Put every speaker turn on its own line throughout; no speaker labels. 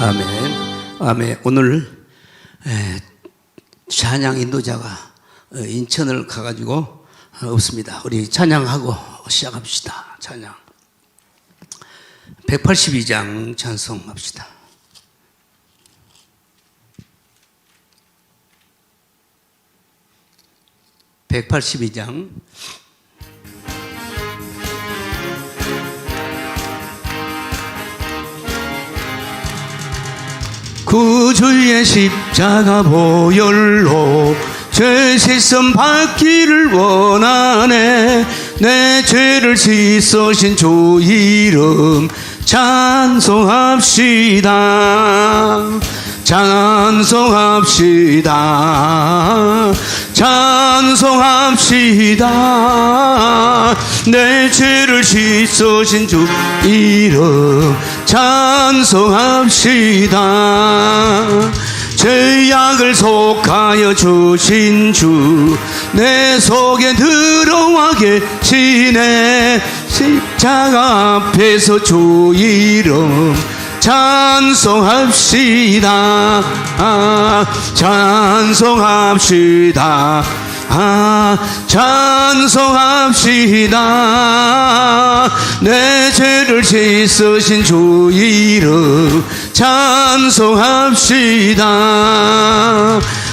아멘. 아멘. 오늘 찬양 인도자가 인천을 가가지고 없습니다. 우리 찬양하고 시작합시다. 찬양 182장 찬송합시다. (182장) 구주의 십자가 보혈로 죄 씻음 받기를 원하네. 내 죄를 씻으신 주 이름 찬송합시다. 찬송합시다. 찬송합시다. 내 죄를 씻으신 주 이름 찬송합시다. 죄악을 속하여 주신 주 내 속에 들어와 계시네. 십자가 앞에서 주 이름 찬송합시다. 찬송합시다. 찬송합시다. 내 죄를 씻으신 주 이름 찬송합시다.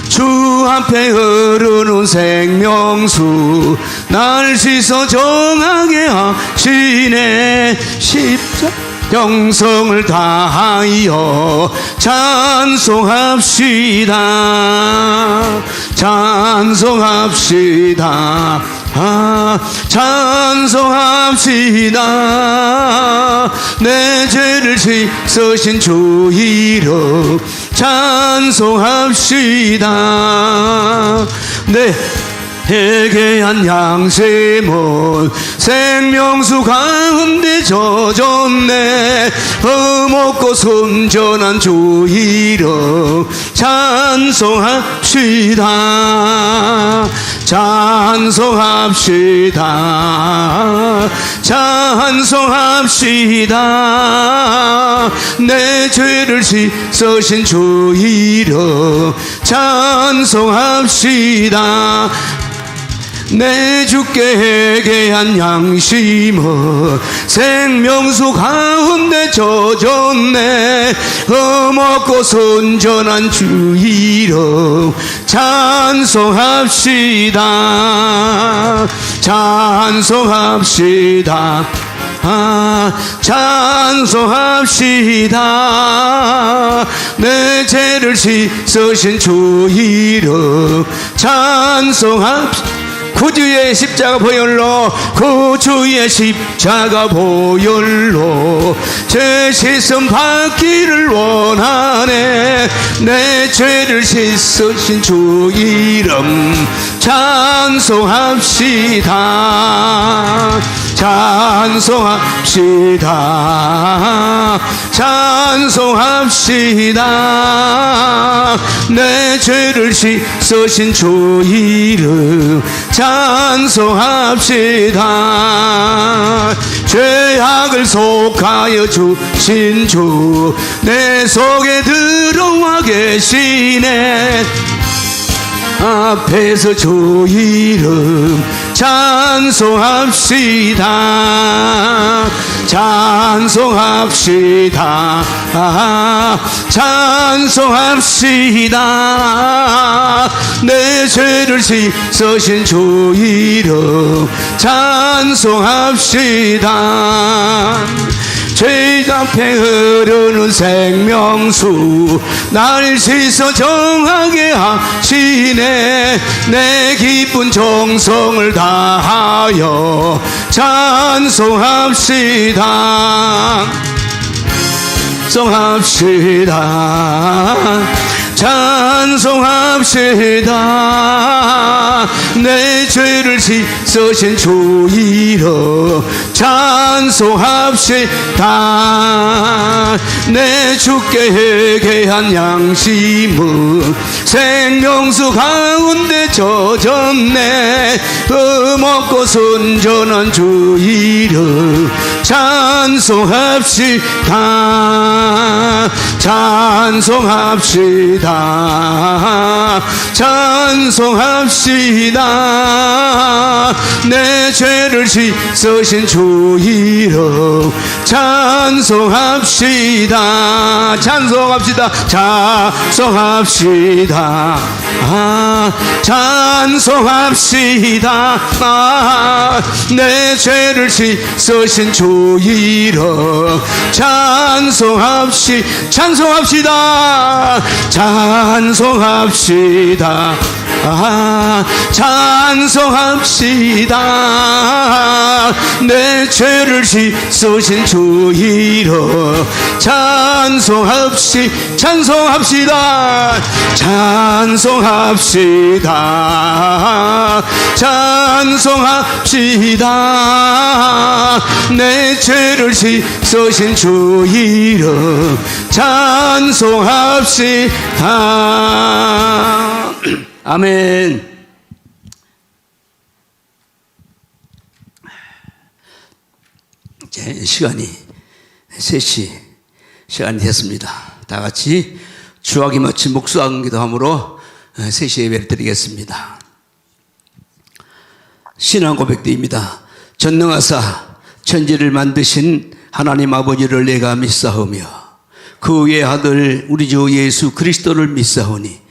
주 앞에 흐르는 생명수 날 씻어 정하게 하시네. 십자가 정성을 다하여 찬송합시다. 찬송합시다. 찬송합시다. 내 죄를 씻으신 주 이름 찬송합시다. 네. 회개한 양심은 생명수 가운데 젖었네. 흠없고 순전한 주 이름 찬송합시다. 찬송합시다. 찬송합시다. 내 죄를 씻으신 주 이름 찬송합시다. 내 주께 회개한 양심은 생명수 가운데 젖었네. 흠없고 순전한 주 이름 찬송합시다. 찬송합시다. 찬송합시다. 내 죄를 씻으신 주 이름 찬송합시다. 구주의 십자가 보혈로 구주의 십자가 보혈로 죄 씻음 받기를 원하네. 내 죄를 씻으신 주 이름 찬송합시다. 찬송합시다. 찬송합시다. 내 죄를 씻으신 주 이름 찬송합시다. 죄악을 속하여 주신 주 내 속에 들어와 계시네. 앞에서 주 이름 찬송합시다. 찬송합시다. 찬송합시다. 내 죄를 씻으신 주 이름 찬송합시다. 죄 앞에 흐르는 생명수 날 씻어 정하게 하시네. 내 기쁜 정성을 다하여 찬송합시다. 찬송합시다. 찬송합시다. 내 죄를 씻으신 주 이름 찬송합시다. 내 주께 회개한 양심은 생명수 가운데 젖었네. 먹고 선전한 주 이름 찬송합시다 찬송합시다 찬송합시다 내 죄를 씻으신 주 이름 찬송합시다 찬송합시다 찬송합시다 찬송합시다 내 죄를 씻으신 주 이름 찬송합시다 찬송합시다 찬송합시다 내 죄를 씻으신 주 이름 찬송합시다 찬송합시다 내 죄를 씻으신 주 이름 찬송합시다 아멘. 이제 시간이 3시 시간이 됐습니다. 다 같이 주하기 마친 목수왕 기도함으로 3시 예배를 드리겠습니다. 신앙 고백드립니다. 전능하사 천지를 만드신 하나님 아버지를 내가 믿사오며 그 외의 아들 우리 주 예수 그리스도를 믿사오니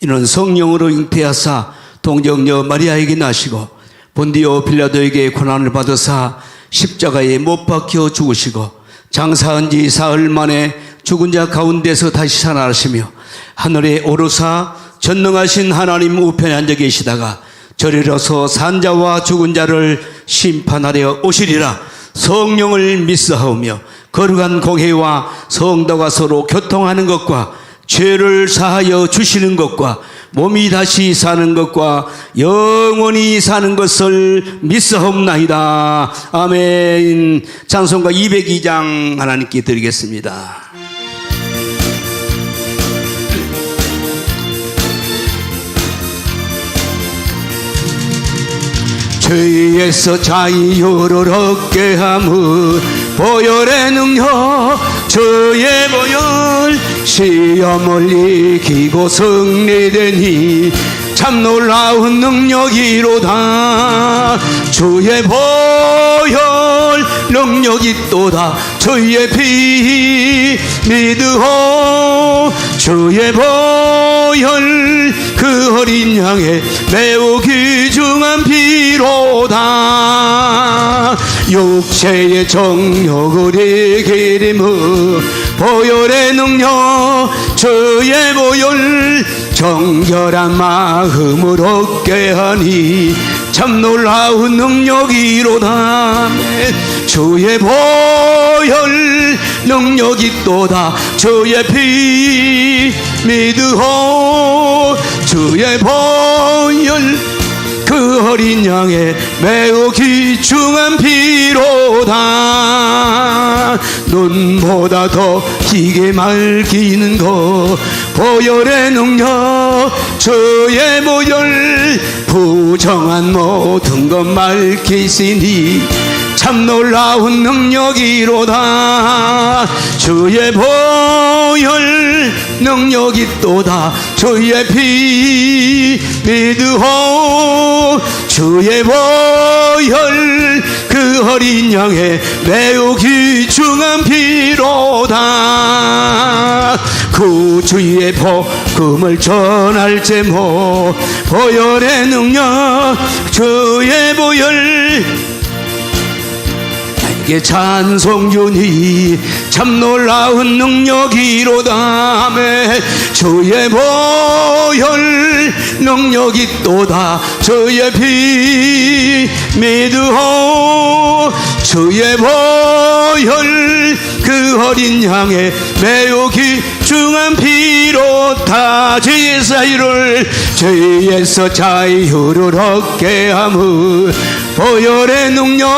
이는 성령으로 잉태하사 동정녀 마리아에게 나시고 본디오 빌라도에게 고난을 받으사 십자가에 못 박혀 죽으시고 장사한 지 사흘 만에 죽은 자 가운데서 다시 살아나시며 하늘에 오르사 전능하신 하나님 우편에 앉아 계시다가 저리로서 산자와 죽은 자를 심판하려 오시리라. 성령을 믿사오며 거룩한 공회와 성도가 서로 교통하는 것과 죄를 사하여 주시는 것과 몸이 다시 사는 것과 영원히 사는 것을 믿사옵나이다. 아멘. 찬송가 202장 하나님께 드리겠습니다. 죄에서 자유를 얻게 함은 보혈의 능력 주의 보혈 시험을 이기고 승리되니 참 놀라운 능력이로다. 주의 보혈 능력이 또다. 주의 피 믿으오. 주의 보혈 그 어린 양의 매우 귀중한 피로다. 육체의 정욕을 이기림은 보혈의 능력 주의 보혈 정결한 마음을 얻게 하니 참 놀라운 능력이로다. 주의 보혈 능력이 또다. 주의 피 믿으오. 주의 보혈 그 어린 양의 매우 귀중한 피로다. 눈보다 더 희게 맑이는 것 보혈의 능력 주의 보혈 부정한 모든 것 맑히시니 참 놀라운 능력이로다. 주의 보혈 능력이 또다. 주의 피 믿으오. 주의 보혈 그 어린 양의 매우 귀중한 피로다. 그 주의 복음을 전할 제목 보혈의 능력 주의 보혈 나에게 찬송 주니 참 놀라운 능력이로다. 아멘. 주의 보혈 능력이 또다. 주의 피 믿으오. 주의 보혈 그 어린 양의 매우 귀중한 피로다. 죄에서 자유를 얻게 함은 보혈의 능력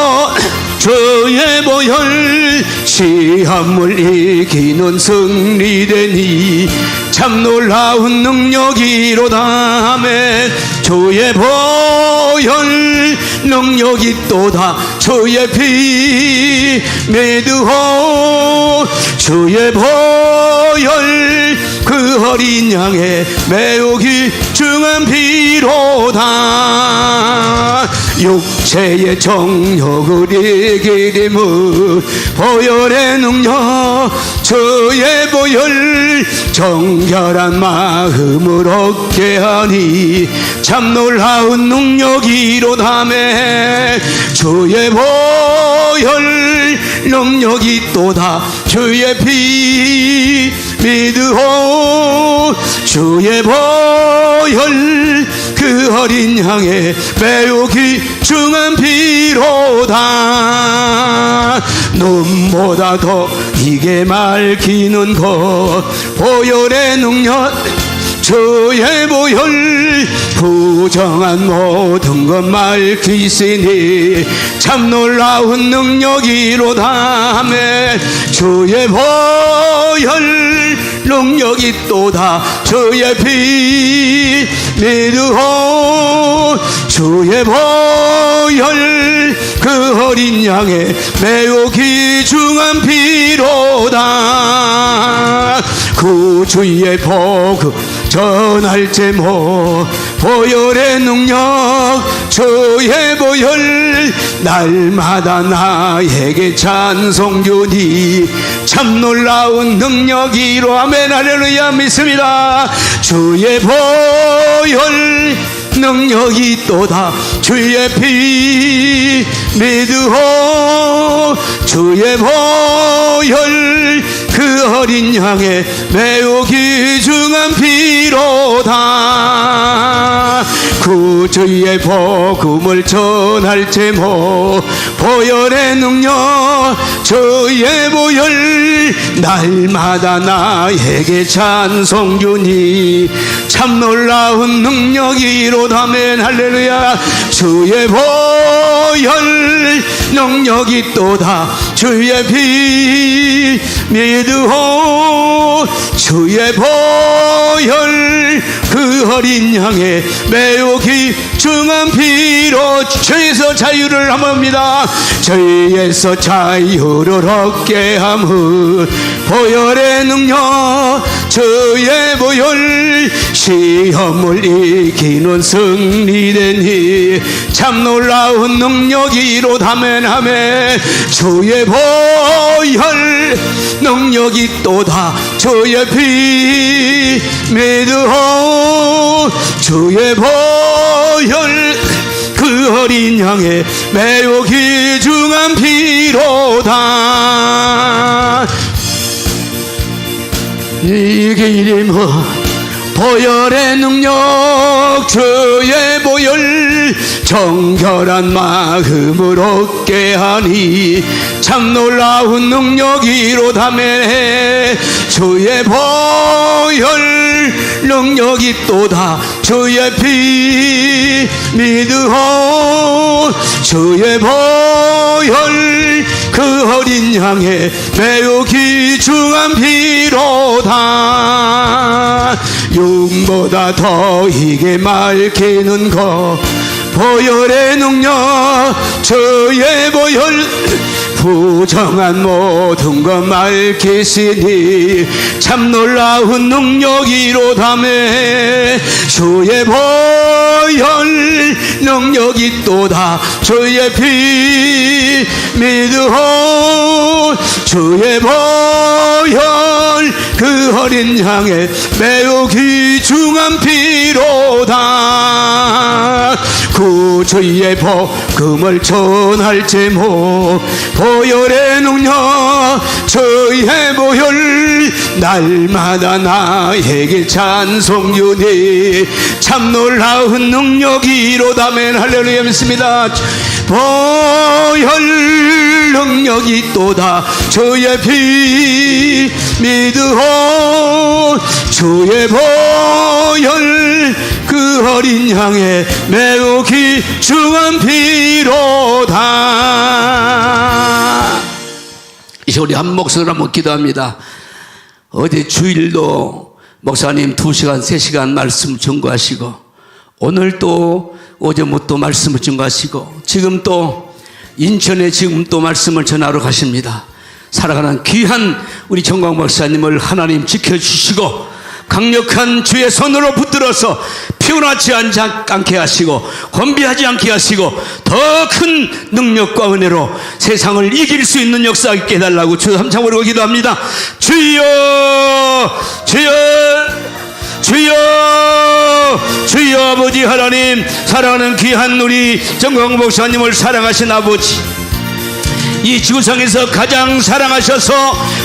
주의 보혈 시험을 이기는 승리되니 참 놀라운 능력이로다. 아멘. 주의 보혈 능력이 또다. 주의 피 믿으오. 주의 보혈 그 어린 양의 매우 귀중한 피로다. 육체의 정욕을 이기림은 보혈의 능력. 주의 보혈 정결한 마음을 얻게 하니 참 놀라운 능력이로다매. 주의 보혈 능력이 또다. 주의 피 믿으오. 주의 보혈 그 어린 양의 매우 귀중한 피로다. 눈보다 더 이게 맑히는 것 보혈의 능력. 주의 보혈 부정한 모든 것 밝히시니 참 놀라운 능력이로다. 아멘. 주의 보혈 능력이 또다. 주의 피 믿으오. 주의 보혈 그 어린 양의 매우 귀중한 피로다. 구주의 복음 전할 제목 보혈의 능력. 주의 보혈 날마다 나에게 찬송 주니 참 놀라운 능력이로. 아멘. 할렐루야. 믿습니다. 주의 보혈 능력이 또다. 주의 피 믿으오. 주의 보혈 그 어린 양의 매우 귀중한 피로다. 구주의 복음을 전할 제목 보혈의 능력. 주의 보혈 날마다 나에게 찬송 주니 참 놀라운 능력이로다. 아멘. 할렐루야. 주의 보혈 능력이 또다. 주의 피 믿으오. 주의 보혈 그 어린 양의 매우 귀중한 피로 죄에서 자유를 함합니다. 죄에서 자유를 얻게 함은 보혈의 능력. 주의 보혈 시험을 이기는 승리되니 참 놀라운 능력이로다. 아멘. 아멘. 주의 보혈 능력이 또다. 주의 피 믿으오. 주의 보혈 그 어린 양의 매우 귀중한 피로다. 이기림은 보혈의 능력. 주의 보혈 정결한 마음을 얻게 하니 참 놀라운 능력이로다매. 주의 보혈 능력이 또다. 주의 피 믿으오. 주의 보혈 그 어린 양의 매우 귀중한 피로다. 용보다 더 이게 맑히는 것 보혈의 능력. 주의 보혈 부정한 모든 것 밝히시니 참 놀라운 능력이로다매. 주의 보혈 능력이 또다. 주의 피 믿으오. 주의 보혈 그 어린 양의 매우 귀중한 피로다. 구주의 복음을 전할 제목 보혈의 능력. 주의 보혈 날마다 나에게 찬송 주니 참 놀라운 능력이로다. 아멘. 할렐루야. 믿습니다. 보혈 능력이 또다. 주의 피 믿으오. 주의 보혈 그 어린 양의 매우 귀중한 피로다. 우리 한 목소리로 한번 기도합니다. 어제 주일도 목사님 2시간, 3시간 말씀 증거하시고, 오늘 또 어제 또 말씀을 증거하시고, 지금 또 인천에 지금 또 말씀을 전하러 가십니다. 살아가는 귀한 우리 정광 목사님을 하나님 지켜주시고, 강력한 주의 손으로 붙들어서 피곤하지 않게 하시고, 곤비하지 않게 하시고, 더 큰 능력과 은혜로 세상을 이길 수 있는 역사 있게 해달라고 주 삼창으로 기도합니다. 주여, 주여, 주여, 주여. 아버지 하나님, 사랑하는 귀한 우리 정광 목사님을 사랑하신 아버지, 이 지구상에서 가장 사랑하셔서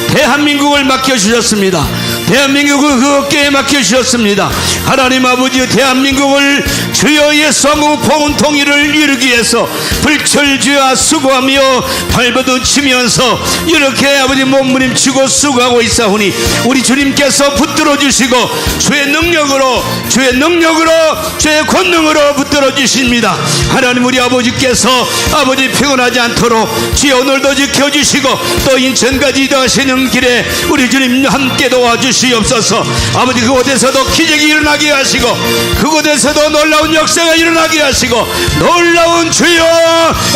대한민국을 맡겨주셨습니다. 대한민국을 그 어깨에 맡겨주셨습니다. 하나님 아버지, 대한민국을 주여 예수 한국 복음 통일을 이루기 위해서 불철주야 수고하며 발버둥치면서 이렇게 아버지 몸부림치고 수고하고 있사오니, 우리 주님께서 붙들어 주시고 주의 능력으로, 주의 능력으로, 주의 권능으로 붙들어 주십니다. 하나님, 우리 아버지께서 아버지 피곤하지 않도록 주여 오늘도 지켜주시고, 또 인천까지 이동하시는 길에 우리 주님 함께 도와주시옵소서. 아버지, 그곳에서도 기적이 일어나게 하시고, 그곳에서도 놀라운 역사가 일어나게 하시고, 놀라운 주여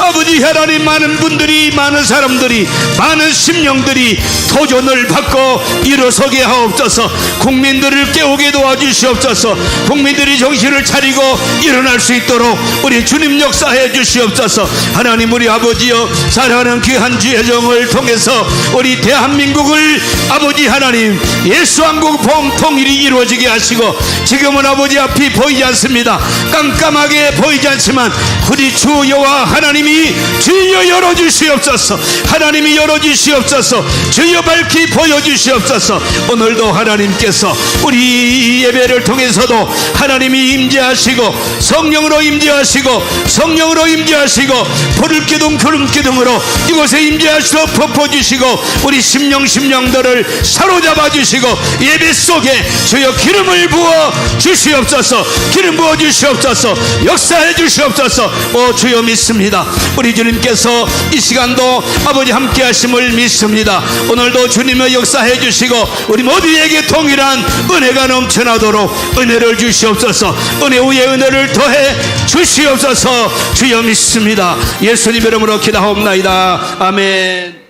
아버지 하나님, 많은 분들이, 많은 사람들이, 많은 심령들이 도전을 받고 일어서게 하옵소서. 국민들을 깨우게 도와주시옵소서. 국민들이 정신을 차리고 일어날 수 있도록 우리 주님 역사해 주시옵소서. 하나님, 우리 아버지여, 사랑하는 귀한 주의 정을 통해서 우리 대한민국을 아버지 하나님 예수 한국 복음 통일이 이루어지게 하시고, 지금은 아버지 앞이 보이지 않습니다. 깜깜하게 보이지 않지만 우리 주 여호와 하나님이 주여 열어주시옵소서. 하나님이 열어주시옵소서. 주여 밝히 보여주시옵소서. 오늘도 하나님께서 우리 예배를 통해서도 하나님이 임재하시고, 성령으로 임재하시고, 성령으로 임재하시고, 불을 기둥 구름 기둥으로 이곳에 임재하시고 덮어주시고, 우리 심령들을 사로잡아 주시고, 예배 속에 주여 기름을 부어 주시옵소서. 기름 부어 주시옵소서. 역사해 주시옵소서. 오 주여, 믿습니다. 우리 주님께서 이 시간도 아버지 함께 하심을 믿습니다. 오늘도 주님의 역사해 주시고, 우리 모두에게 동일한 은혜가 넘쳐나도록 은혜를 주시옵소서. 은혜 위에 은혜를 더해 주시옵소서. 주여, 믿습니다. 예수님 이름으로 기도하옵나이다. 아멘.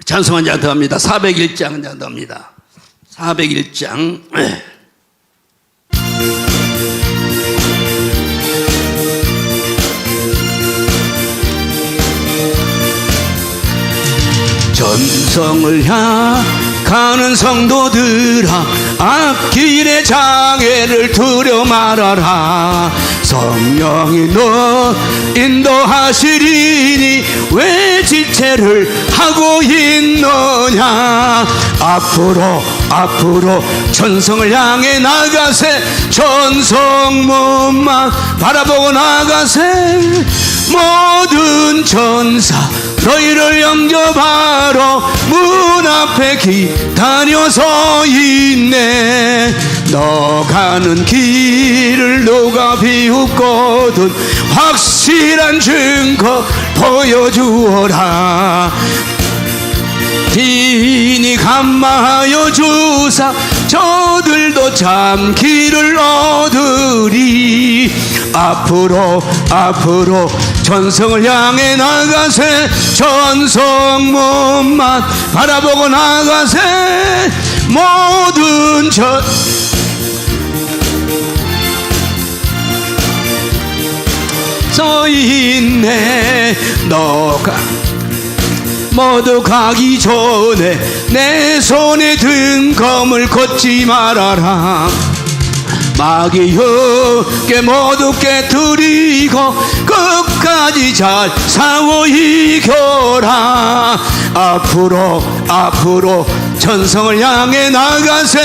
찬송한 자 더합니다. 401장 자 더합니다. 401장. 전성을 향하는 성도들아, 앞길의 장애를 두려 말아라. 성령이 너 인도하시리니 왜 지체를 하고 있느냐. 앞으로 전성을 향해 나가세. 전성문만 바라보고 나가세. 모든 전사 너희를 영접하러 문 앞에 기다려서 있네. 너 가는 길을 누가 비웃거든 확실한 증거 보여주어라. 빈이 감마하여 주사 저들도 참 길을 얻으리. 앞으로 전성을 향해 나가세. 전성문만 바라보고 나가세. 모든 서 있네. 너가 모두 가기 전에 내 손에 든 검을 걷지 말아라. 마귀에게 모두 깨뜨리고 끝까지 잘 싸워 이겨라. 앞으로 전성을 향해 나가세.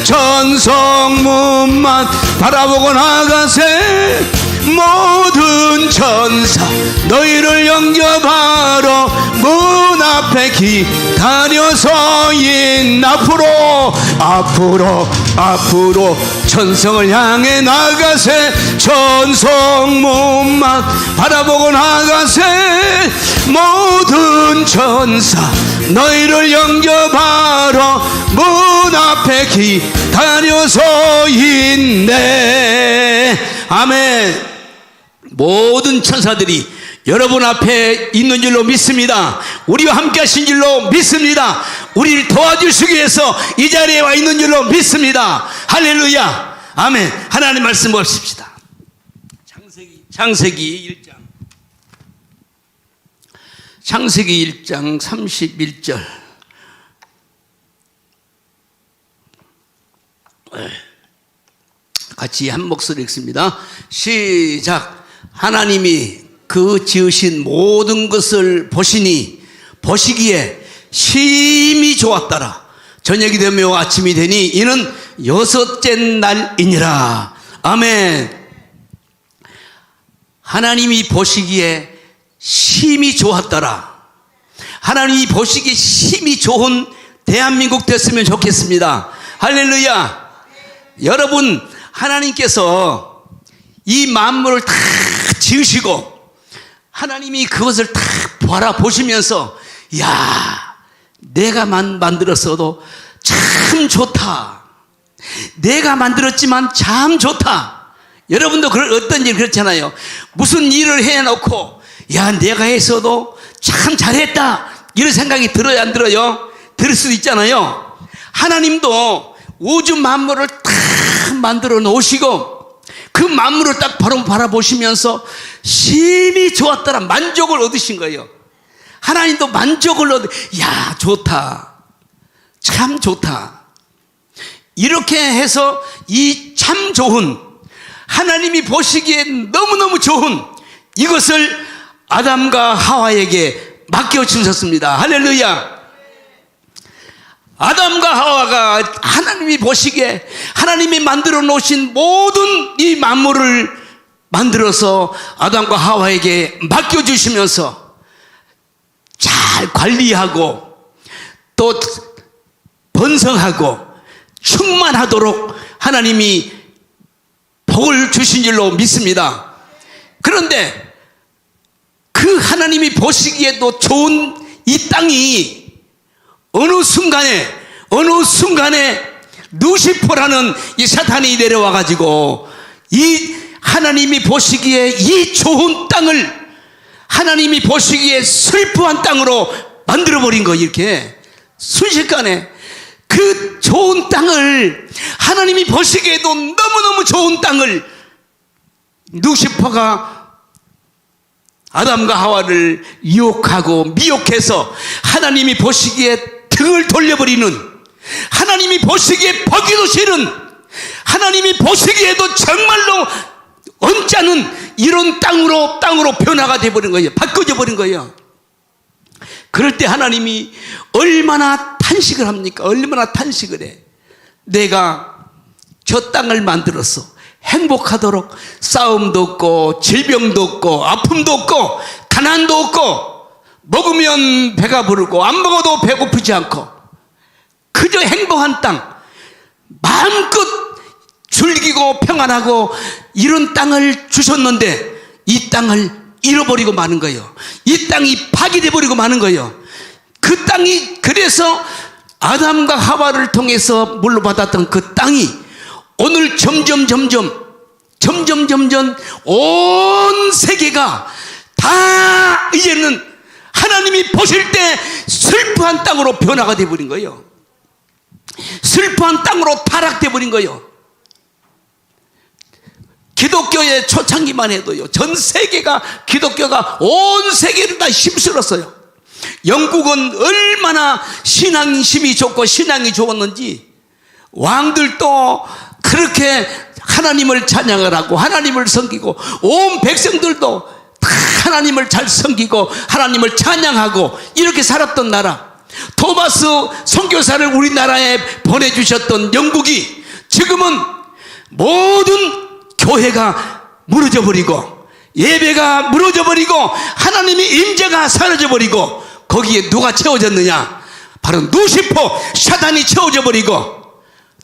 전성문만 바라보고 나가세. 모든 천사 너희를 영접하러 문 앞에 기다려서인 앞으로 천성을 향해 나가세 천성 몸만 바라보고 나가세 모든 천사 너희를 영접하러 문 앞에 기다려서 있네. 아멘. 모든 천사들이 여러분 앞에 있는 줄로 믿습니다. 우리와 함께 하신 줄로 믿습니다. 우리를 도와주시기 위해서 이 자리에 와 있는 줄로 믿습니다. 할렐루야. 아멘. 하나님 말씀 보십시다. 창세기 1장 31절. 같이 한 목소리 읽습니다. 시작. 하나님이 그 지으신 모든 것을 보시기에 심히 좋았더라. 저녁이 되며 아침이 되니 이는 6째 날이니라. 아멘. 하나님이 보시기에 심히 좋았더라. 하나님이 보시기에 심히 좋은 대한민국 됐으면 좋겠습니다. 할렐루야. 여러분, 하나님께서 이 만물을 다 지으시고 하나님이 그것을 다 바라보시면서 야, 내가 만들었어도 참 좋다. 내가 만들었지만 참 좋다. 여러분도 어떤 일 그렇잖아요. 무슨 일을 해놓고 야, 내가 했어도 참 잘했다. 이런 생각이 들어요, 안 들어요? 들을 수도 있잖아요. 하나님도 우주 만물을 다 만들어 놓으시고 그 만물을 딱 바라보시면서 심히 좋았더라. 만족을 얻으신 거예요. 하나님도 만족을 야, 좋다. 참 좋다. 이렇게 해서 이 참 좋은, 하나님이 보시기에 너무너무 좋은 이것을 아담과 하와에게 맡겨주셨습니다. 할렐루야. 아담과 하와가 하나님이 보시기에 하나님이 만들어 놓으신 모든 이 만물을 만들어서 아담과 하와에게 맡겨주시면서 잘 관리하고 또 번성하고 충만하도록 하나님이 복을 주신 줄로 믿습니다. 그런데 그 하나님이 보시기에도 좋은 이 땅이 어느 순간에 루시퍼라는 이 사탄이 내려와 가지고 이 하나님이 보시기에 이 좋은 땅을 하나님이 보시기에 슬퍼한 땅으로 만들어 버린 거. 이렇게 순식간에 그 좋은 땅을, 하나님이 보시기에도 너무너무 좋은 땅을 루시퍼가 아담과 하와를 유혹하고 미혹해서 하나님이 보시기에 등을 돌려버리는, 하나님이 보시기에 보기도 싫은, 하나님이 보시기에도 정말로 언짢은 이런 땅으로 변화가 되어버린 거예요. 바꿔져 버린 거예요. 그럴 때 하나님이 얼마나 탄식을 합니까? 얼마나 탄식을 해. 내가 저 땅을 만들었어. 행복하도록 싸움도 없고 질병도 없고 아픔도 없고 가난도 없고 먹으면 배가 부르고 안 먹어도 배고프지 않고 그저 행복한 땅, 마음껏 즐기고 평안하고 이런 땅을 주셨는데 이 땅을 잃어버리고 마는 거예요. 이 땅이 파괴돼 버리고 마는 거예요. 그 땅이, 그래서 아담과 하와를 통해서 물려받았던 그 땅이 오늘 점점 온 세계가 다 이제는 하나님이 보실 때 슬퍼한 땅으로 변화가 돼 버린 거예요. 슬퍼한 땅으로 타락돼 버린 거예요. 기독교의 초창기만 해도요, 전 세계가, 기독교가 온 세계를 다 휩쓸었어요. 영국은 얼마나 신앙심이 좋고 신앙이 좋았는지 왕들도 그렇게 하나님을 찬양을 하고 하나님을 섬기고 온 백성들도 다 하나님을 잘 섬기고 하나님을 찬양하고 이렇게 살았던 나라. 토마스 선교사를 우리나라에 보내주셨던 영국이 지금은 모든 교회가 무너져 버리고 예배가 무너져 버리고 하나님의 임재가 사라져 버리고 거기에 누가 채워졌느냐? 바로 루시퍼 사단이 채워져 버리고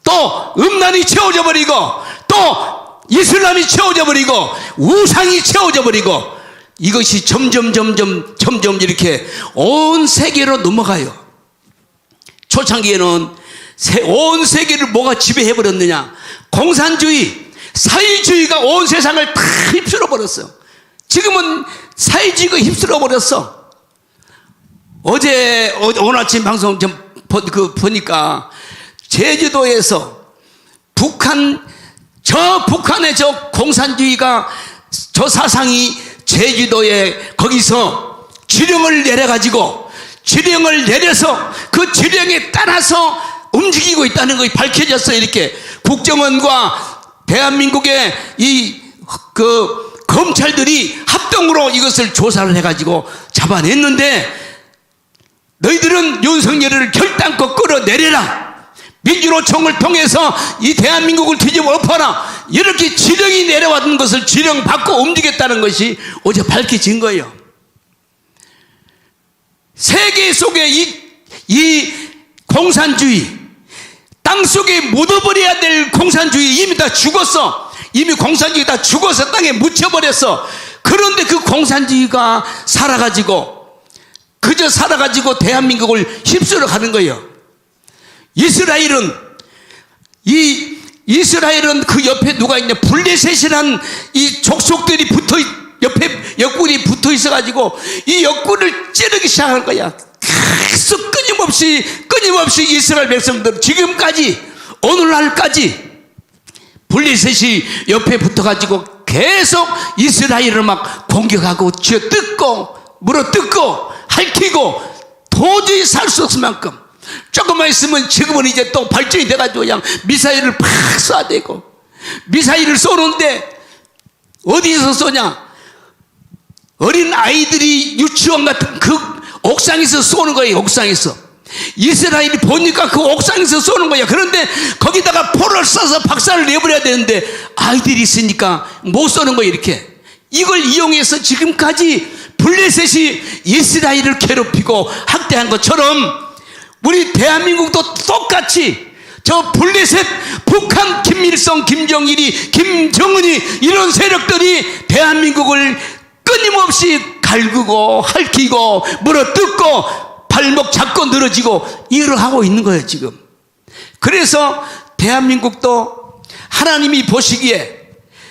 또 음란이 채워져 버리고 또 이슬람이 채워져 버리고 우상이 채워져 버리고 이것이 점점 이렇게 온 세계로 넘어가요. 초창기에는 온 세계를 뭐가 지배해 버렸느냐? 공산주의, 사회주의가 온 세상을 다 휩쓸어 버렸어요. 지금은 사회주의가 휩쓸어 버렸어. 오늘 아침 방송 좀 보니까 제주도에서 북한의 저 공산주의가 저 사상이 제주도에 거기서 지령을 내려가지고 지령을 내려서 그 지령에 따라서 움직이고 있다는 것이 밝혀졌어요. 이렇게 국정원과 대한민국의 검찰들이 합동으로 이것을 조사를 해가지고 잡아냈는데 너희들은 윤석열을 결단코 끌어내려라. 민주노총을 통해서 이 대한민국을 뒤집어 엎어라. 이렇게 지령이 내려왔던 것을 지령받고 움직였다는 것이 어제 밝혀진 거예요. 세계 속에 이 공산주의, 땅 속에 묻어버려야 될 공산주의 이미 다 죽었어. 이미 공산주의 다 죽어서 땅에 묻혀버렸어. 그런데 그 공산주의가 그저 살아가지고 대한민국을 휩쓸어 가는 거예요. 이스라엘은 그 옆에 누가 있냐? 블레셋이란 이 족속들이 옆에 역군이 붙어 있어가지고 이 역군을 찌르기 시작한 거야. 계속 끊임없이 이스라엘 백성들 지금까지 오늘날까지 블레셋이 옆에 붙어가지고 계속 이스라엘을 막 공격하고 쥐어뜯고 물어뜯고 핥히고 도저히 살 수 없을 만큼 조금만 있으면 지금은 이제 또 발전이 돼가지고 그냥 미사일을 팍 쏴대고 미사일을 쏘는데 어디서 쏘냐? 어린 아이들이 유치원 같은 그 옥상에서 쏘는 거예요. 옥상에서 이스라엘이 보니까 그 옥상에서 쏘는 거야. 그런데 거기다가 포를 쏴서 박살을 내버려야 되는데 아이들이 있으니까 못 쏘는 거예요. 이렇게 이걸 이용해서 지금까지 블레셋이 이스라엘을 괴롭히고 학대한 것처럼 우리 대한민국도 똑같이 저 블레셋, 북한, 김일성, 김정일이, 김정은이 이런 세력들이 대한민국을 끊임없이 갈구고 핥히고 물어뜯고 발목 잡고 늘어지고 이걸 하고 있는 거예요 지금. 그래서 대한민국도 하나님이 보시기에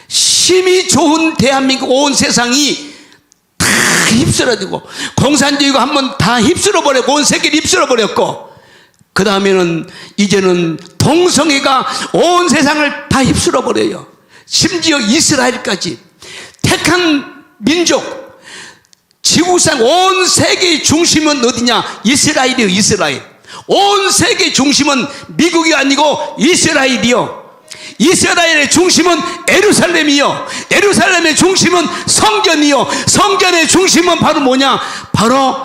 심히 좋은 대한민국 온 세상이 다 휩쓸어지고 공산주의가 한번 다 휩쓸어버렸고 온 세계를 휩쓸어버렸고 그 다음에는 이제는 동성애가 온 세상을 다 휩쓸어버려요. 심지어 이스라엘까지 택한 민족 지구상 온 세계의 중심은 어디냐? 이스라엘이요. 이스라엘. 온 세계의 중심은 미국이 아니고 이스라엘이요. 이스라엘의 중심은 예루살렘이요. 예루살렘의 중심은 성전이요. 성전의 중심은 바로 뭐냐? 바로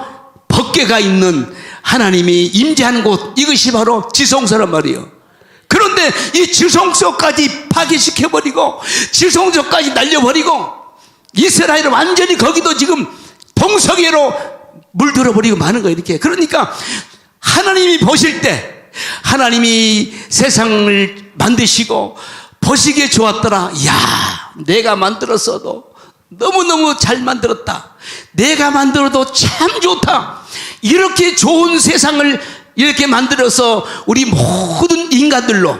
법궤가 있는 하나님이 임재하는 곳, 이것이 바로 지성소란 말이에요. 그런데 이 지성소까지 파괴시켜버리고 지성소까지 날려버리고 이스라엘은 완전히 거기도 지금 동성애로 물들어버리고 마는 거예요. 이렇게. 그러니까 하나님이 보실 때 하나님이 세상을 만드시고 보시기에 좋았더라. 이야, 내가 만들었어도 너무너무 잘 만들었다. 내가 만들어도 참 좋다. 이렇게 좋은 세상을 이렇게 만들어서 우리 모든 인간들로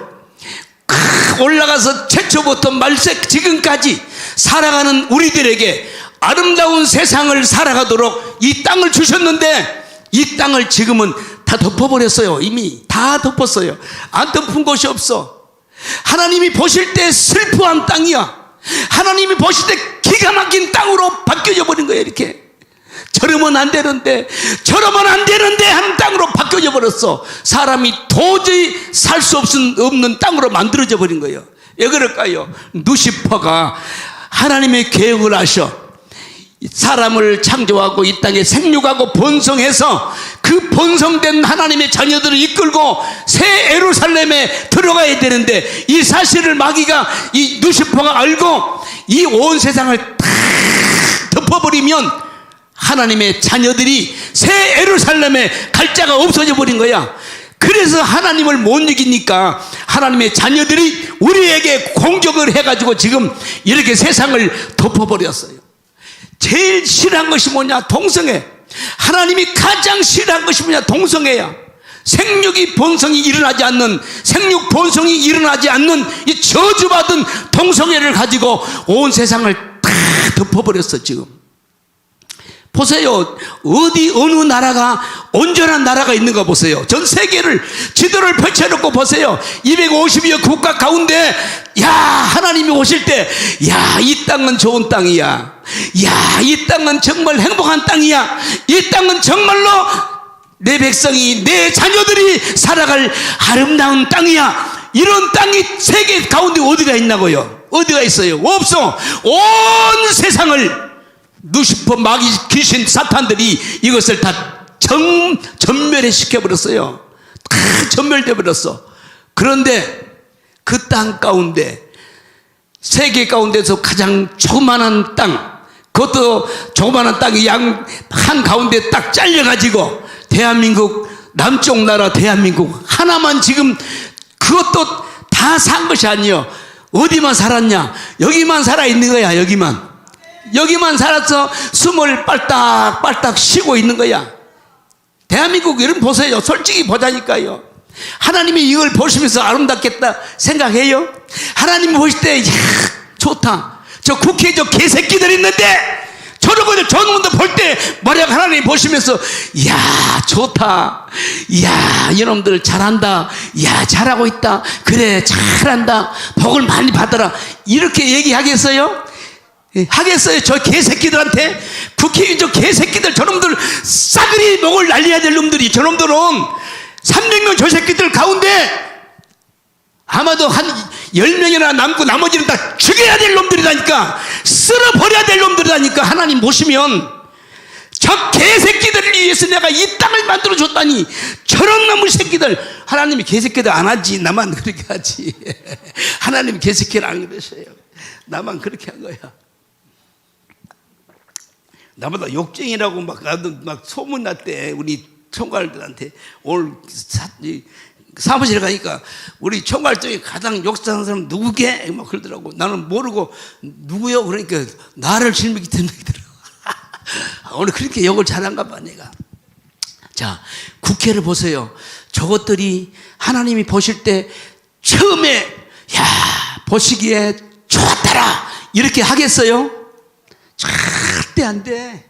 올라가서 최초부터 말세 지금까지 살아가는 우리들에게 아름다운 세상을 살아가도록 이 땅을 주셨는데 이 땅을 지금은 다 덮어버렸어요. 이미 다 덮었어요. 안 덮은 곳이 없어. 하나님이 보실 때 슬퍼한 땅이야. 하나님이 보실 때 기가 막힌 땅으로 바뀌어져 버린 거예요. 이렇게 저러면 안 되는데 한 땅으로 바뀌어져 버렸어. 사람이 도저히 살 수 없는 땅으로 만들어져 버린 거예요. 왜 그럴까요? 루시퍼가 하나님의 계획을 하셔 사람을 창조하고 이 땅에 생육하고 번성해서 그 번성된 하나님의 자녀들을 이끌고 새 예루살렘에 들어가야 되는데 이 사실을 마귀가 이 루시퍼가 알고 이 온 세상을 다 덮어버리면 하나님의 자녀들이 새 예루살렘에 갈 자가 없어져 버린 거야. 그래서 하나님을 못 이기니까 하나님의 자녀들이 우리에게 공격을 해가지고 지금 이렇게 세상을 덮어버렸어요. 제일 싫어한 것이 뭐냐? 동성애. 하나님이 가장 싫어한 것이 뭐냐? 동성애야. 생육이 본성이 일어나지 않는, 생육 본성이 일어나지 않는 이 저주받은 동성애를 가지고 온 세상을 다 덮어버렸어. 지금 보세요. 어느 나라가 온전한 나라가 있는가 보세요. 전 세계를 지도를 펼쳐놓고 보세요. 250여 국가 가운데 야, 하나님이 오실 때 야, 이 땅은 좋은 땅이야. 야, 이 땅은 정말 행복한 땅이야. 이 땅은 정말로 내 백성이, 내 자녀들이 살아갈 아름다운 땅이야. 이런 땅이 세계 가운데 어디가 있나고요? 어디가 있어요? 없어. 온 세상을 루시퍼, 마귀, 귀신, 사탄들이 이것을 다 전멸해 시켜버렸어요. 다 전멸돼 버렸어. 그런데 그 땅 가운데, 세계 가운데서 가장 조그만한 땅, 그것도 조그만한 땅이 한 가운데 딱 잘려가지고 대한민국, 남쪽 나라 대한민국 하나만 지금, 그것도 다 산 것이 아니에요. 어디만 살았냐? 여기만 살아있는 거야. 여기만 살아서 숨을 빨딱빨딱 쉬고 있는 거야. 대한민국 여러분 보세요. 솔직히 보자니까요. 하나님이 이걸 보시면서 아름답겠다 생각해요? 하나님이 보실 때, 야, 좋다. 저 국회에 저 개새끼들 있는데, 저놈들 볼 때, 만약 하나님이 보시면서, 야, 좋다. 야, 이놈들 잘한다. 야, 잘하고 있다. 그래, 잘한다. 복을 많이 받아라. 이렇게 얘기하겠어요? 하겠어요? 저 개새끼들한테? 국회의원 저 개새끼들, 저놈들 싸그리 목을 날려야 될 놈들이, 저놈들은 300명 저 새끼들 가운데 아마도 한 10명이나 남고 나머지는 다 죽여야 될 놈들이라니까. 쓸어버려야 될 놈들이라니까. 하나님 보시면 저 개새끼들을 위해서 내가 이 땅을 만들어줬다니, 저런 놈의 새끼들. 하나님이 개새끼들 안 하지. 나만 그렇게 하지. 하나님이 개새끼를 안 그러셔요. 나만 그렇게 한 거야. 나보다 욕쟁이라고 막 소문났대. 우리 총괄들한테. 오늘 사무실에 가니까 우리 총괄 중에 가장 욕하는 사람 누구게? 막 그러더라고. 나는 모르고 누구요? 그러니까 나를 질문이 들더라고. 오늘 그렇게 욕을 잘한가 봐 내가. 자, 국회를 보세요. 저것들이 하나님이 보실 때 처음에 야, 보시기에 좋았더라 이렇게 하겠어요? 절대 안 돼.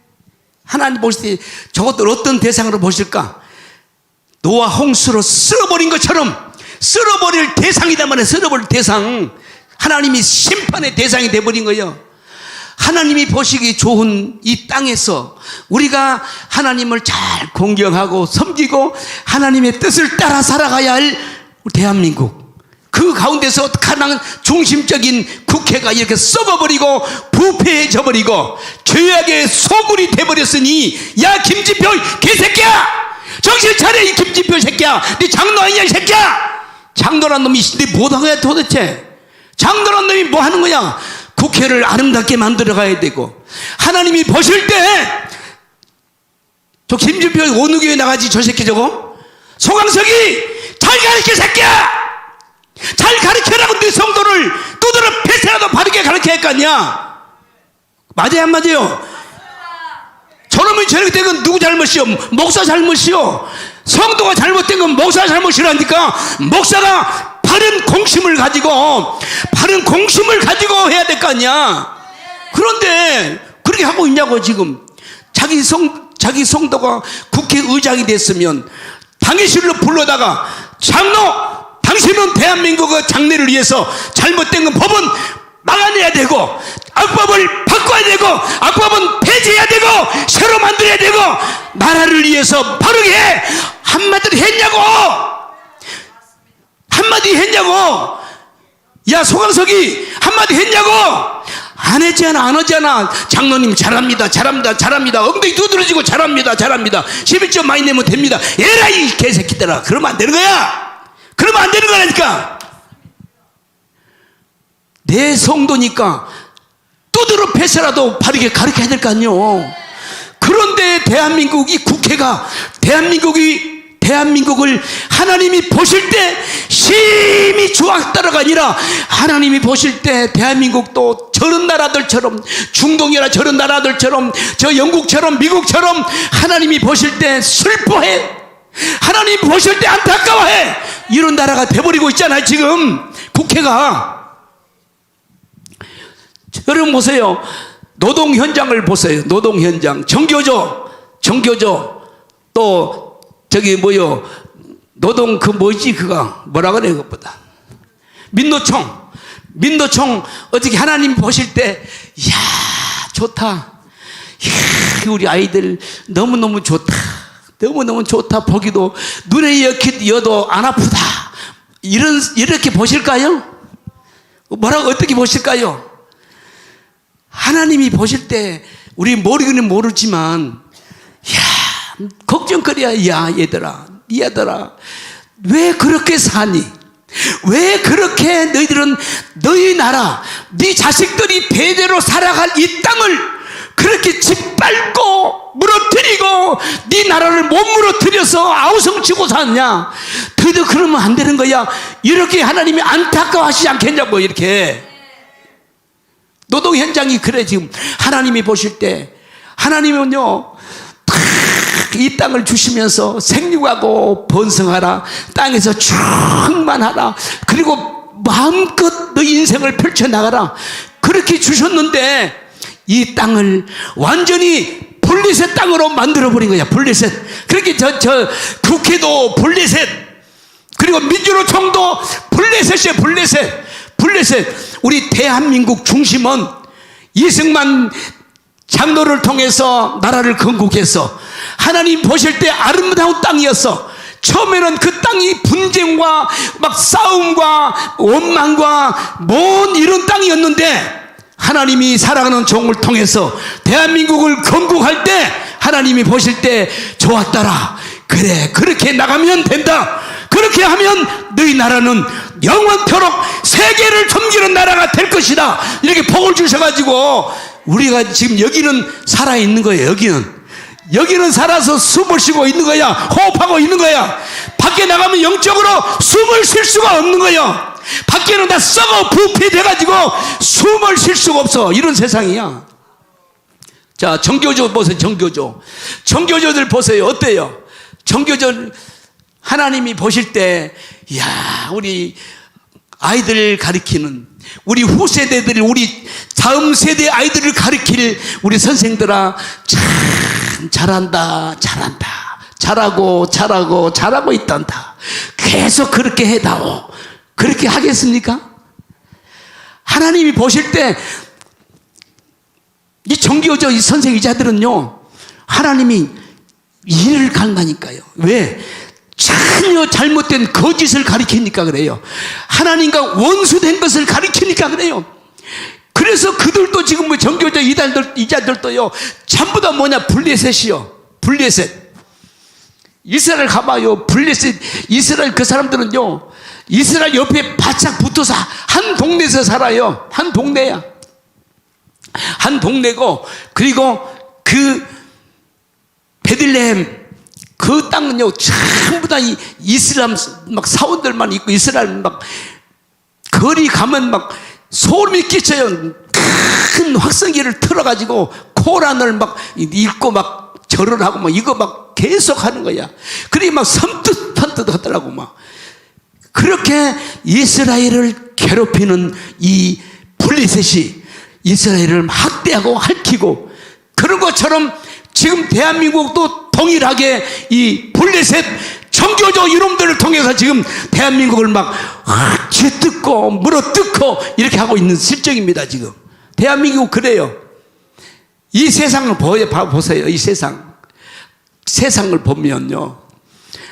하나님 보실 때 저것들 어떤 대상으로 보실까? 노아 홍수로 쓸어버린 것처럼 쓸어버릴 대상이다 말이야. 쓸어버릴 대상. 하나님이 심판의 대상이 돼버린 거예요. 하나님이 보시기 좋은 이 땅에서 우리가 하나님을 잘 공경하고 섬기고 하나님의 뜻을 따라 살아가야 할 대한민국, 그 가운데서 가장 중심적인 국회가 이렇게 썩어버리고 부패해져 버리고 죄악의 소굴이 돼버렸으니, 야 김진표 개새끼야, 정신 차려 이 김진표 새끼야, 네 장로 아니냐 이 새끼야. 장로란 놈이 네 뭐하는 거야 도대체? 장로란 놈이 뭐 하는 거야? 국회를 아름답게 만들어 가야 되고, 하나님이 보실 때 저 김진표 어느 교회 나가지 저 새끼 저거? 소강석이 잘 가르쳐 새끼야, 잘 가르쳐라고 네 성도를 두드러 패세라도 바르게 가르쳐야 할 거 아니야. 맞아요 안 맞아요? 저놈이 저렇게 된 건 누구 잘못이요? 목사 잘못이요. 성도가 잘못된 건 목사 잘못이라니까. 목사가 바른 공심을 가지고 해야 될 거 아니야. 그런데 그렇게 하고 있냐고. 지금 자기 성도가 국회의장이 됐으면 당회실로 불러다가 장로, 당신은 대한민국의 장래를 위해서 잘못된 건 법은 막아내야 되고 악법을 바꿔야 되고 악법은 폐지해야 되고 새로 만들어야 되고 나라를 위해서 바르게 해. 한마디 했냐고. 한마디 했냐고. 야 소강석이 한마디 했냐고. 안 했잖아. 안 하잖아. 장로님 잘합니다 엉덩이 두드러지고 잘합니다 11점 많이 내면 됩니다. 에라 이 개새끼들아. 그러면 안 되는 거야. 그러면 안 되는 거라니까. 내 성도니까 눈으로 뵈서라도 바르게 가르쳐야 될 거 아니요. 그런데 대한민국이 국회가 대한민국을 하나님이 보실 때 심히 좋았다가 아니라 하나님이 보실 때 대한민국도 저런 나라들처럼, 중동이나 저런 나라들처럼, 저 영국처럼 미국처럼 하나님이 보실 때 슬퍼해, 하나님 보실 때 안타까워해, 이런 나라가 돼버리고 있잖아요. 지금 국회가. 여러분 보세요. 노동 현장을 보세요. 노동 현장. 정교조 또 저기 노동 그가 뭐라 그래, 그것보다 민노총 어떻게 하나님 보실 때 이야 좋다, 이야 우리 아이들 너무너무 좋다, 너무너무 좋다, 보기도 눈에 여도 안 아프다, 이렇게 보실까요? 뭐라고 어떻게 보실까요? 하나님이 보실 때 우리 모르기는 모르지만 야 걱정거리야. 야 얘들아 왜 그렇게 사니? 왜 그렇게 너희들은 너희 나라 네 자식들이 대대로 살아갈 이 땅을 그렇게 짓밟고 무너뜨리고 네 나라를 못 무너뜨려서 아우성치고 사느냐? 너희들 그러면 안 되는 거야. 이렇게 하나님이 안타까워하시지 않겠냐고. 이렇게 노동 현장이 그래. 지금 하나님이 보실 때 하나님은요 이 땅을 주시면서 생육하고 번성하라, 땅에서 충만하라, 그리고 마음껏 너 인생을 펼쳐나가라, 그렇게 주셨는데 이 땅을 완전히 블레셋 땅으로 만들어버린 거야. 블레셋. 그렇게 저 국회도 블레셋, 그리고 민주노총도 블레셋이야. 블레셋. 우리 대한민국 중심은 이승만 장로를 통해서 나라를 건국해서 하나님 보실 때 아름다운 땅이었어. 처음에는 그 땅이 분쟁과 막 싸움과 원망과 뭔 이런 땅이었는데 하나님이 사랑하는 종을 통해서 대한민국을 건국할 때 하나님이 보실 때 좋았더라. 그래, 그렇게 나가면 된다. 그렇게 하면 너희 나라는 영원토록 세계를 섬기는 나라가 될 것이다. 이렇게 복을 주셔가지고 우리가 지금 여기는 살아있는 거예요. 여기는 살아서 숨을 쉬고 있는 거야. 호흡하고 있는 거야. 밖에 나가면 영적으로 숨을 쉴 수가 없는 거야. 밖에는 다 썩어 부패돼가지고 숨을 쉴 수가 없어. 이런 세상이야. 자, 정교조 보세요. 정교조들 보세요. 어때요? 정교조 하나님이 보실 때 야 우리 아이들을 가리키는, 우리 후세대들이, 우리 다음 세대 아이들을 가리킬 우리 선생들아, 참 잘한다. 잘하고 있단다. 계속 그렇게 해다오. 그렇게 하겠습니까? 하나님이 보실 때 이 정교조 이 선생이자들은요 하나님이 이를 갈망하니까요. 왜? 전혀 잘못된 거짓을 가리키니까 그래요. 하나님과 원수된 것을 가리키니까 그래요. 그래서 그들도 지금 뭐 정교조 이자들도요 전부 다 뭐냐, 블레셋이요. 블레셋. 이스라엘 가봐요. 블레셋. 이스라엘 그 사람들은요 이스라엘 옆에 바짝 붙어서 한 동네에서 살아요. 한 동네야. 한 동네고, 그리고 그 베들레헴 그 땅은요 전부 다 이슬람 막 사원들만 있고, 이스라엘 막 거리 가면 막 소름이 끼쳐요. 큰 확성기를 틀어가지고 코란을 막 읽고 막 절을 하고 막 이거 막 계속 하는 거야. 그러니 막 섬뜩판뜩 하더라고. 막 그렇게 이스라엘을 괴롭히는 이 블레셋이 이스라엘을 학대하고 핥히고, 그런 것처럼 지금 대한민국도 동일하게 이 블레셋 정교조 이놈들을 통해서 지금 대한민국을 막 쥐뜯고 물어뜯고 이렇게 하고 있는 실정입니다. 지금 대한민국 그래요. 이 세상을 보세요. 이 세상을 보면요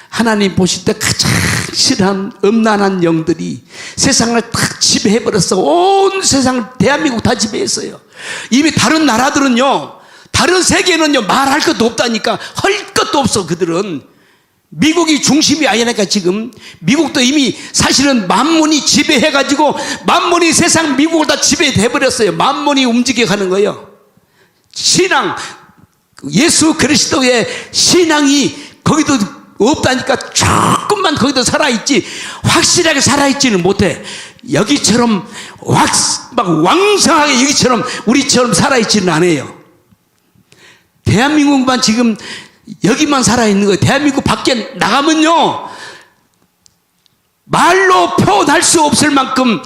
하나님 보실 때 가장 싫어한 음란한 영들이 세상을 탁 지배해버렸어. 온 세상을, 대한민국 다 지배했어요. 이미 다른 나라들은요, 다른 세계는요 말할 것도 없다니까. 할 것도 없어. 그들은 미국이 중심이 아니니까 지금 미국도 이미 사실은 만문이 지배해가지고 만문이 세상 미국을 다 지배해버렸어요. 만문이 움직여가는 거예요. 신앙, 예수 그리스도의 신앙이 거기도 없다니까 조금만 거기도 살아있지 확실하게 살아있지는 못해. 여기처럼 막 왕성하게 여기처럼 우리처럼 살아있지는 않아요. 대한민국만 지금 여기만 살아있는 거예요. 대한민국 밖에 나가면요 말로 표현할 수 없을 만큼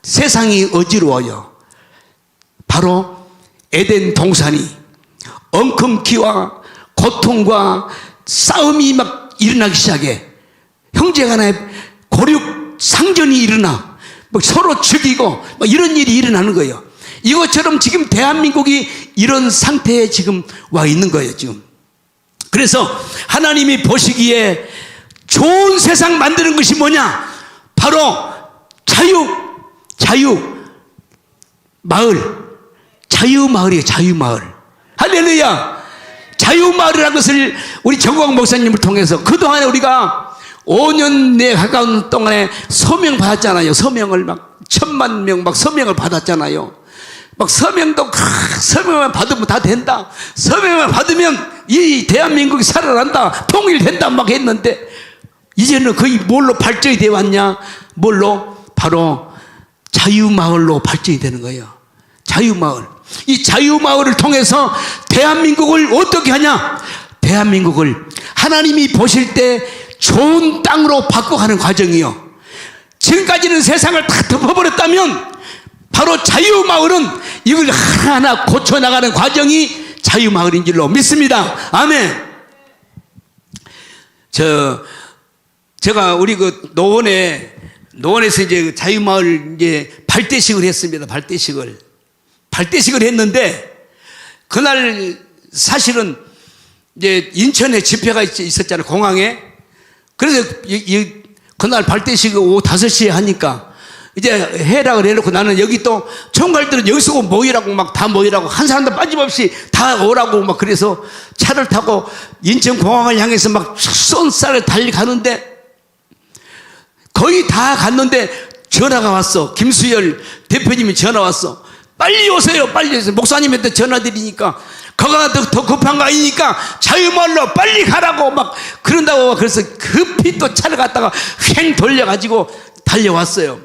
세상이 어지러워요. 바로 에덴 동산이 엉큼기와 고통과 싸움이 막 일어나기 시작해. 형제간에 고륙 상전이 일어나 막 서로 죽이고 막 이런 일이 일어나는 거예요. 이것처럼 지금 대한민국이 이런 상태에 지금 와 있는 거예요. 지금. 그래서 하나님이 보시기에 좋은 세상 만드는 것이 뭐냐? 바로 자유마을이에요. 자유마을. 할렐루야. 자유마을이라는 것을 우리 정광 목사님을 통해서 그동안에 우리가 5년 내 가까운 동안에 서명 받았잖아요. 서명을 막 1000만 명 막 서명을 받았잖아요. 막 서명도 서명만 받으면 다 된다. 서명만 받으면 이 대한민국이 살아난다. 통일된다 막 했는데 이제는 거의 뭘로 발전이 되어 왔냐? 뭘로? 바로 자유마을로 발전이 되는 거예요. 자유마을. 이 자유마을을 통해서 대한민국을 어떻게 하냐? 대한민국을 하나님이 보실 때 좋은 땅으로 바꿔가는 과정이요. 지금까지는 세상을 다 덮어버렸다면 바로 자유마을은 이걸 하나하나 고쳐나가는 과정이 자유마을인 줄로 믿습니다. 아멘. 제가 우리 그 노원에서 이제 자유마을 이제 발대식을 했습니다. 발대식을 했는데 그날 사실은 이제 인천에 집회가 있었잖아요. 공항에. 그래서 그날 발대식을 오후 5시에 하니까 이제 해라 그래놓고 나는 여기 또 총괄들은 여기서 모이라고 막 다 모이라고 한 사람도 빠짐없이 다 오라고 막 그래서 차를 타고 인천공항을 향해서 막 쏜살을 달려가는데 거의 다 갔는데 전화가 왔어. 김수열 대표님이 전화 왔어. 빨리 오세요. 빨리 오세요. 목사님한테 전화 드리니까 거기가 더 급한 거 아니니까 자유마을로 빨리 가라고 막 그런다고. 그래서 급히 또 차를 갖다가 횡 돌려가지고 달려왔어요.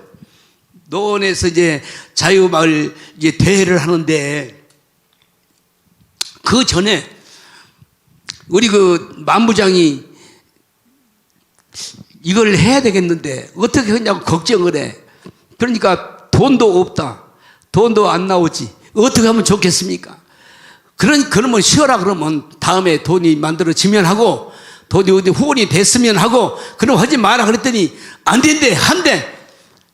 노원에서 이제 자유마을 이제 대회를 하는데 그 전에 우리 그 만부장이 이걸 해야 되겠는데 어떻게 하냐고 걱정을 해. 그러니까 돈도 없다. 돈도 안 나오지. 어떻게 하면 좋겠습니까? 그러면 쉬어라 그러면 다음에 돈이 만들어지면 하고 돈이 어디 후원이 됐으면 하고 그럼 하지 마라 그랬더니 안 된대. 한대.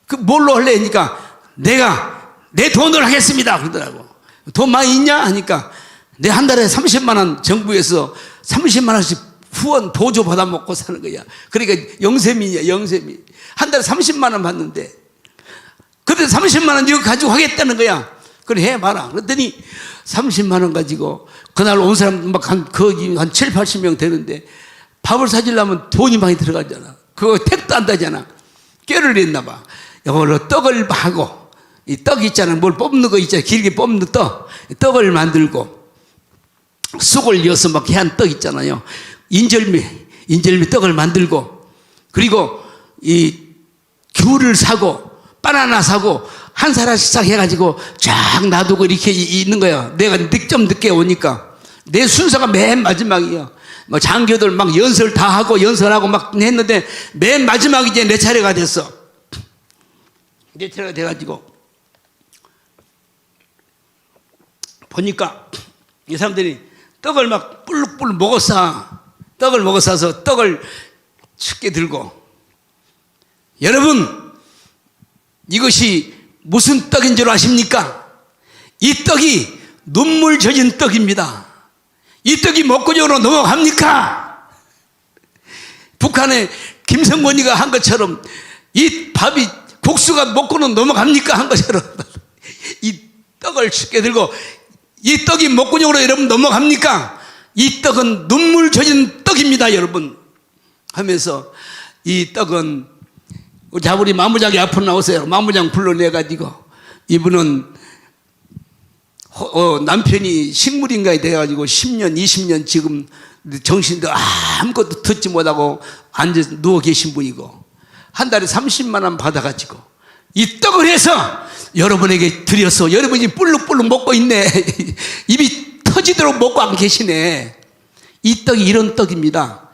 그 뭘로 할래? 하니까 내가 내 돈으로 하겠습니다 그러더라고. 돈 많이 있냐? 하니까 내 한 달에 30만 원 정부에서 30만 원씩 후원 보조 받아먹고 사는 거야. 그러니까 영세민이야. 영세민. 한 달에 30만 원 받는데 그때 30만 원 이거 가지고 하겠다는 거야. 그래 해봐라. 그랬더니 30만 원 가지고 그날 온 사람 막 한 7, 80명 되는데 밥을 사주려면 돈이 많이 들어가잖아. 그거 택도 안 따잖아. 꾀를 냈나 봐. 이걸로 떡을 하고 이 떡 있잖아. 뭘 뽑는 거 있잖아. 길게 뽑는 떡을 만들고 쑥을 이어서 막 한 떡 있잖아요. 인절미 떡을 만들고 그리고 이 귤을 사고 바나나 사고 한 사람씩 싹 해가지고 쫙 놔두고 이렇게 있는 거야. 내가 좀 늦게 오니까 내 순서가 맨 마지막이야. 뭐 장교들 막 연설 다 하고 연설하고 막 했는데 맨 마지막에 이제 내 차례가 됐어. 내 차례가 돼가지고 보니까 이 사람들이 떡을 막 뿔룩뿔룩 먹었어. 떡을 먹어서 떡을 춥게 들고 여러분 이것이 무슨 떡인 줄 아십니까? 이 떡이 눈물 젖은 떡입니다. 이 떡이 먹고적으로 넘어갑니까? 북한의 김성권이가 한 것처럼 이 밥이 국수가 먹고는 넘어갑니까? 한 것처럼 이 떡을 쉽게 들고 이 떡이 먹고적으로 여러분 넘어갑니까? 이 떡은 눈물 젖은 떡입니다 여러분. 하면서 이 떡은 우리 마무장이 앞으로 나오세요. 마무장 불러내가지고 이분은 남편이 식물인간이 돼가지고 10년 20년 지금 정신도 아무것도 듣지 못하고 앉아 누워 계신 분이고 한 달에 30만 원 받아가지고 이 떡을 해서 여러분에게 드려서 여러분이 뿔룩뿔룩 먹고 있네. 입이 터지도록 먹고 안 계시네. 이 떡이 이런 떡입니다.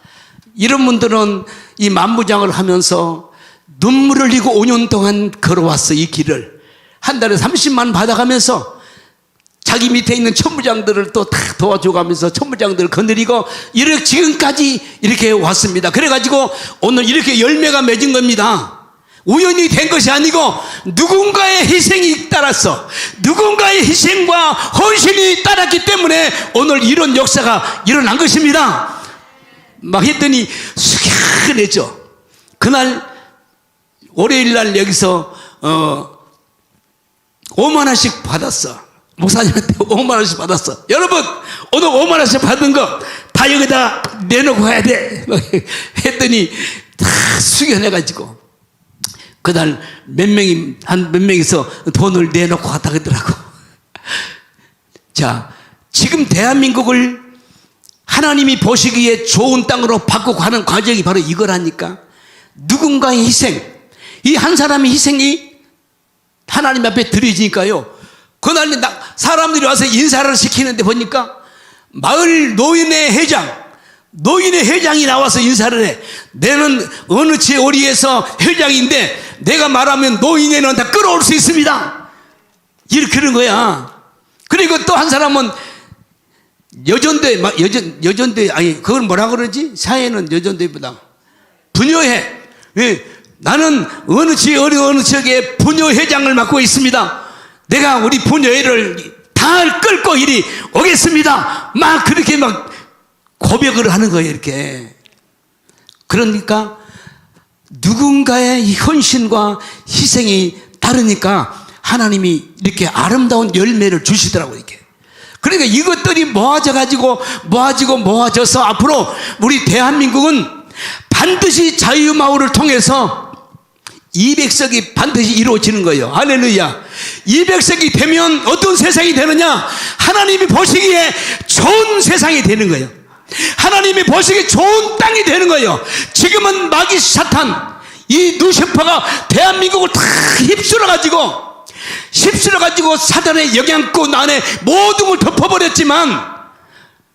이런 분들은 이 만무장을 하면서 눈물을 흘리고 5년 동안 걸어왔어. 이 길을 한 달에 30만 원 받아가면서 자기 밑에 있는 천부장들을 또 다 도와줘가면서 천부장들을 거느리고 이렇게 지금까지 이렇게 왔습니다. 그래가지고 오늘 이렇게 열매가 맺은 겁니다. 우연히 된 것이 아니고 누군가의 희생이 따랐어. 누군가의 희생과 헌신이 따랐기 때문에 오늘 이런 역사가 일어난 것입니다. 막 했더니 숙연해져. 그날 월요일날 여기서 5만 원씩 받았어. 목사님한테 5만 원씩 받았어. 여러분 오늘 5만 원씩 받은 거 다 여기다 내놓고 가야 돼. 했더니 다 숙연해가지고 그날 몇 명이서 돈을 내놓고 갔다 그러더라고. 자, 지금 대한민국을 하나님이 보시기에 좋은 땅으로 바꾸고 가는 과정이 바로 이거라니까. 누군가의 희생, 이 한 사람의 희생이 하나님 앞에 드려지니까요. 그날 사람들이 와서 인사를 시키는데 보니까 마을 노인의 회장이 나와서 인사를 해. 내는 어느 지오리에서 회장인데 내가 말하면 노인회는 다 끌어올 수 있습니다. 이렇게 그런 거야. 그리고 또 한 사람은 여전대 아니 그걸 뭐라 그러지? 사회는 여전대보다 부녀회. 예, 나는 어느 지역에 부녀회장을 맡고 있습니다. 내가 우리 부녀회를 다 끌고 이리 오겠습니다. 막 그렇게 막 고백을 하는 거예요. 이렇게. 그러니까 누군가의 헌신과 희생이 다르니까 하나님이 이렇게 아름다운 열매를 주시더라고요. 이렇게. 그러니까 이것들이 모아져서 앞으로 우리 대한민국은 반드시 자유마을을 통해서 200석이 반드시 이루어지는 거예요. 할렐루야. 200석이 되면 어떤 세상이 되느냐? 하나님이 보시기에 좋은 세상이 되는 거예요. 하나님이 보시기에 좋은 땅이 되는 거예요. 지금은 마귀 사탄, 이 루시퍼가 대한민국을 다 휩쓸어가지고 사단의 영향권 안에 모든 걸 덮어버렸지만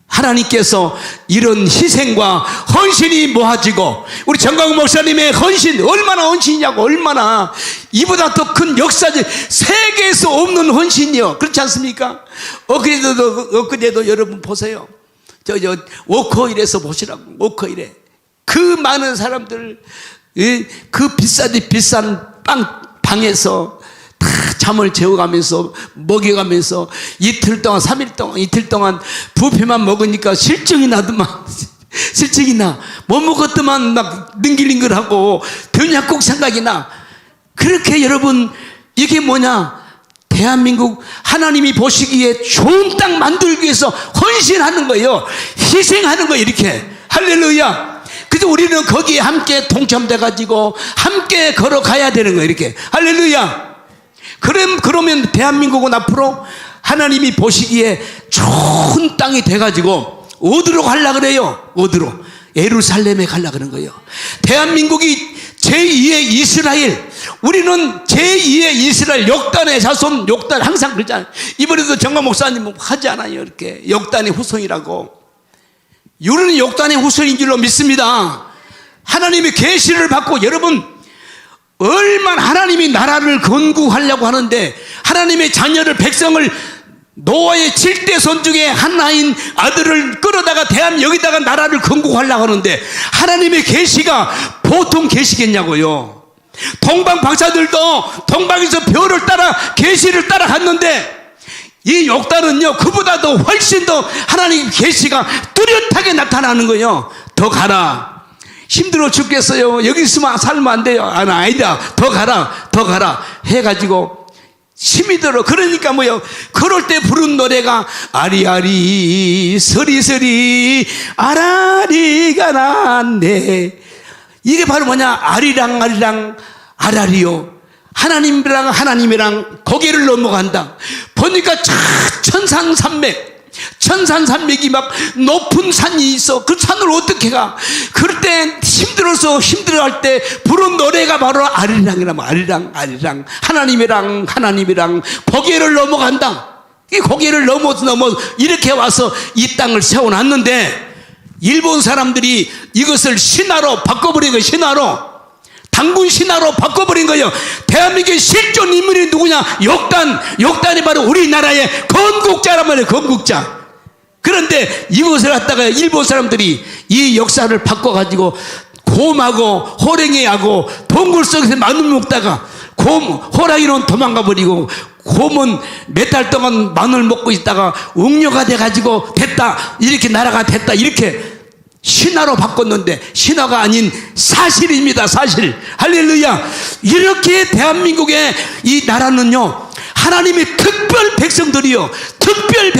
하나님께서 이런 희생과 헌신이 모아지고 우리 정광훈 목사님의 헌신 얼마나 헌신이냐고. 얼마나 이보다 더 큰 역사적 세계에서 없는 헌신이요. 그렇지 않습니까? 엊그제도 여러분 보세요. 저 워커힐에서 보시라고. 워커힐에 그 많은 사람들 그 비싼 방에서 다 잠을 재워가면서 먹여가면서 이틀 동안 3일 동안 부페만 먹으니까 실증이 나더만. 실증이 나. 못 먹었더만 막 능글능글하고 변약국 생각이 나. 그렇게 여러분 이게 뭐냐? 대한민국 하나님이 보시기에 좋은 땅 만들기 위해서 헌신하는 거예요. 희생하는 거예요. 이렇게. 할렐루야. 그래서 우리는 거기에 함께 동참돼가지고 함께 걸어가야 되는 거예요. 이렇게. 할렐루야. 그러면 대한민국은 앞으로 하나님이 보시기에 좋은 땅이 돼가지고 어디로 가려고 그래요? 어디로? 예루살렘에 가려고 그러는 거예요. 대한민국이 제2의 이스라엘, 우리는 제2의 이스라엘, 역단의 자손, 역단 항상 그러잖아요. 이번에도 정광 목사님 하지 않아요. 이렇게 역단의 후손이라고. 우리는 역단의 후손인 줄로 믿습니다. 하나님의 계시를 받고 여러분 얼마나 하나님이 나라를 건국하려고 하는데 하나님의 자녀를 백성을 노아의 7대 손 중에 하나인 아들을 끌어다가 여기다가 나라를 건국하려고 하는데 하나님의 계시가 보통 계시겠냐고요. 동방 박사들도 동방에서 별을 따라 계시를 따라 갔는데 이 욕단은요 그보다도 훨씬 더 하나님의 계시가 뚜렷하게 나타나는 거예요. 더 가라. 힘들어 죽겠어요. 여기 있으면 살면 안 돼요. 아니다. 더 가라 해가지고 힘이 들어. 그러니까 뭐요? 그럴 때 부른 노래가 아리아리 서리서리 아라리가 났네. 이게 바로 뭐냐? 아리랑 아라리요. 하나님이랑 고개를 넘어간다. 보니까 천산산맥이 막 높은 산이 있어. 그 산을 어떻게 가? 그럴 때 힘들어할 때 부른 노래가 바로 아리랑 하나님이랑 고개를 넘어간다. 이 고개를 넘어 이렇게 와서 이 땅을 세워놨는데, 일본 사람들이 이것을 신화로 바꿔버린 거예요. 당군 신화로 바꿔버린 거예요. 대한민국의 실존 인물이 누구냐? 욕단이 바로 우리나라의 건국자란 말이에요. 건국자. 그런데 이것을 갖다가 일본 사람들이 이 역사를 바꿔가지고 곰하고 호랭이하고 동굴 속에서 마늘 먹다가 호랑이는 도망가 버리고 곰은 몇 달 동안 마늘 먹고 있다가 웅녀가 돼가지고 됐다, 이렇게 나라가 됐다, 이렇게 신화로 바꿨는데 신화가 아닌 사실입니다. 사실. 할렐루야. 이렇게 대한민국의 이 나라는요, 하나님의 특별 백성들이요, 특별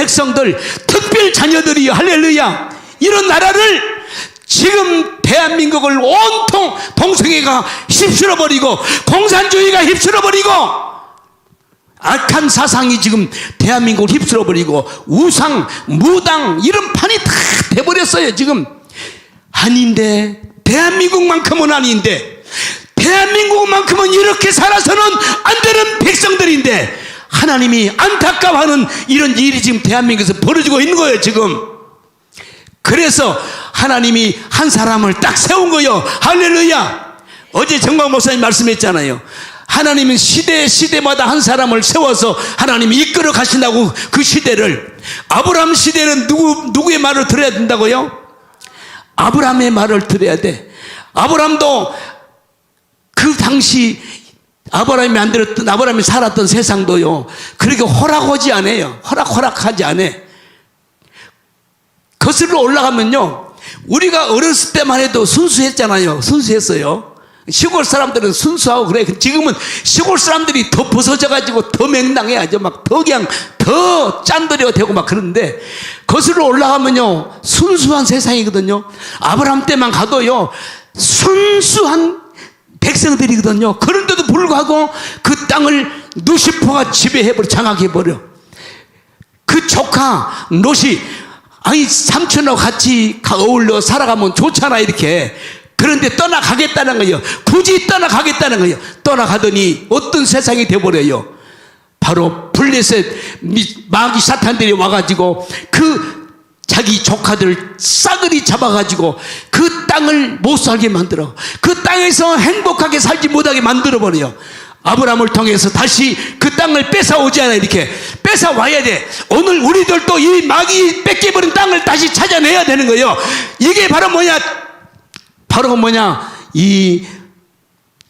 자녀들이요. 할렐루야. 이런 나라를 지금 대한민국을 온통 동성애가 휩쓸어버리고 공산주의가 휩쓸어버리고 악한 사상이 지금 대한민국을 휩쓸어버리고 우상, 무당 이런 판이 다 돼버렸어요. 지금 아닌데, 대한민국만큼은 아닌데, 대한민국만큼은 이렇게 살아서는 안 되는 백성들인데 하나님이 안타까워하는 이런 일이 지금 대한민국에서 벌어지고 있는 거예요. 지금. 그래서 하나님이 한 사람을 딱 세운 거예요. 할렐루야. 어제 정광 목사님 말씀했잖아요. 하나님은 시대마다 한 사람을 세워서 하나님이 이끌어 가신다고. 그 시대를, 아브라함 시대는 누구의 말을 들어야 된다고요? 아브라함의 말을 들어야 돼. 아브라함도 그 당시 아브라함이 살았던 세상도요, 그렇게 호락하지 않아요. 호락하지 않아. 거슬러 올라가면요, 우리가 어렸을 때만 해도 순수했잖아요. 순수했어요. 시골 사람들은 순수하고 그래. 지금은 시골 사람들이 더 벗어져가지고 더 맹랑해야죠. 막 더 짠들여 되고 막 그러는데, 거슬러 올라가면요, 순수한 세상이거든요. 아브라함 때만 가도요, 순수한 백성들이거든요. 그런데도 불구하고 그 땅을 루시퍼가 지배해버려, 장악해버려. 그 조카 롯이, 아니 삼촌하고 같이 어울려 살아가면 좋잖아, 이렇게. 그런데 떠나가겠다는 거예요. 굳이 떠나가겠다는 거예요. 떠나가더니 어떤 세상이 돼버려요. 바로 블레셋 마귀 사탄들이 와가지고 그 자기 조카들 싸그리 잡아가지고 그 땅을 못 살게 만들어. 그 땅에서 행복하게 살지 못하게 만들어버려요. 아브라함을 통해서 다시 그 땅을 뺏어오지 않아요. 이렇게 뺏어와야 돼. 오늘 우리들도 이 마귀 뺏겨버린 땅을 다시 찾아내야 되는 거예요. 이게 바로 뭐냐? 이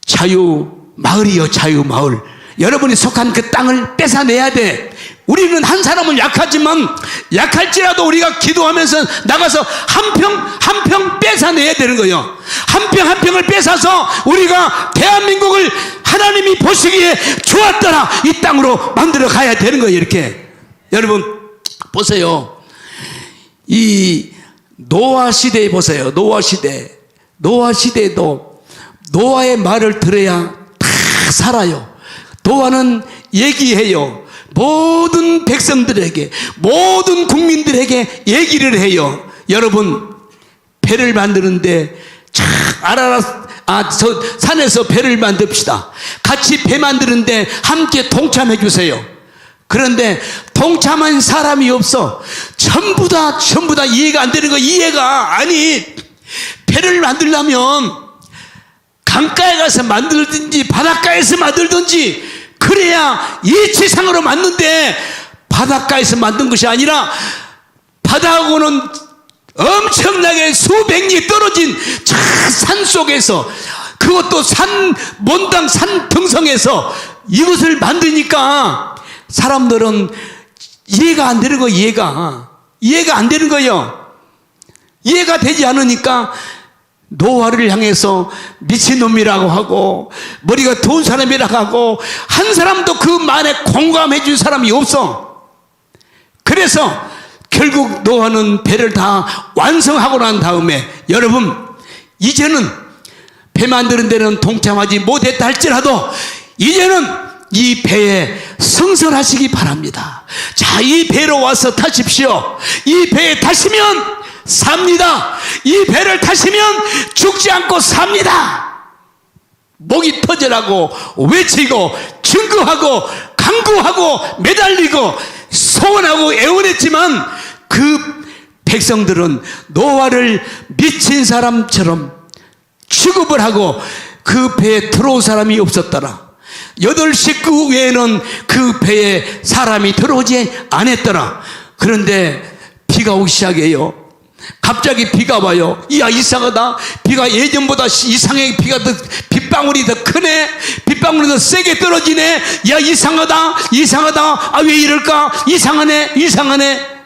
자유마을이요. 자유마을. 여러분이 속한 그 땅을 뺏어내야 돼. 우리는 한 사람은 약할지라도 우리가 기도하면서 나가서 한 평 뺏어내야 되는 거예요. 한 평을 뺏어서 우리가 대한민국을 하나님이 보시기에 좋았더라, 이 땅으로 만들어 가야 되는 거예요. 이렇게. 여러분 보세요. 이 노아 시대에 보세요. 노아 시대에도 노아의 말을 들어야 다 살아요. 노아는 얘기해요. 모든 백성들에게, 모든 국민들에게 얘기를 해요. 여러분, 배를 만드는데 저 산에서 배를 만듭시다. 같이 배 만드는데 함께 동참해 주세요. 그런데 동참한 사람이 없어. 전부 다 이해가 안 되는 거. 아니, 배를 만들려면 강가에 가서 만들든지 바닷가에서 만들든지 그래야 이치상으로 만드는데, 바닷가에서 만든 것이 아니라 바다하고는 엄청나게 수백 리 떨어진 저 산 속에서, 그것도 몬당 산 등성에서 이것을 만드니까 사람들은 이해가 안 되는 거예요. 이해가 안 되는 거예요. 이해가 되지 않으니까 노아를 향해서 미친놈이라고 하고 머리가 더운 사람이라고 하고, 한 사람도 그 말에 공감해 준 사람이 없어. 그래서 결국 노아는 배를 다 완성하고 난 다음에, 여러분 이제는 배 만드는 데는 동참하지 못했다 할지라도 이제는 이 배에 승선하시기 바랍니다. 자, 이 배로 와서 타십시오. 이 배에 타시면 삽니다. 이 배를 타시면 죽지 않고 삽니다. 목이 터져라고 외치고 증거하고 강구하고 매달리고 소원하고 애원했지만 그 백성들은 노아를 미친 사람처럼 취급을 하고 그 배에 들어온 사람이 없었더라. 8식구 외에는 그 배에 사람이 들어오지 않았더라. 그런데 비가 오기 시작해요. 갑자기 비가 와요. 이야, 이상하다. 비가 예전보다 이상하게 비가 더, 빗방울이 더 크네. 빗방울이 더 세게 떨어지네. 야, 이상하다. 이상하다. 아, 왜 이럴까? 이상하네. 이상하네.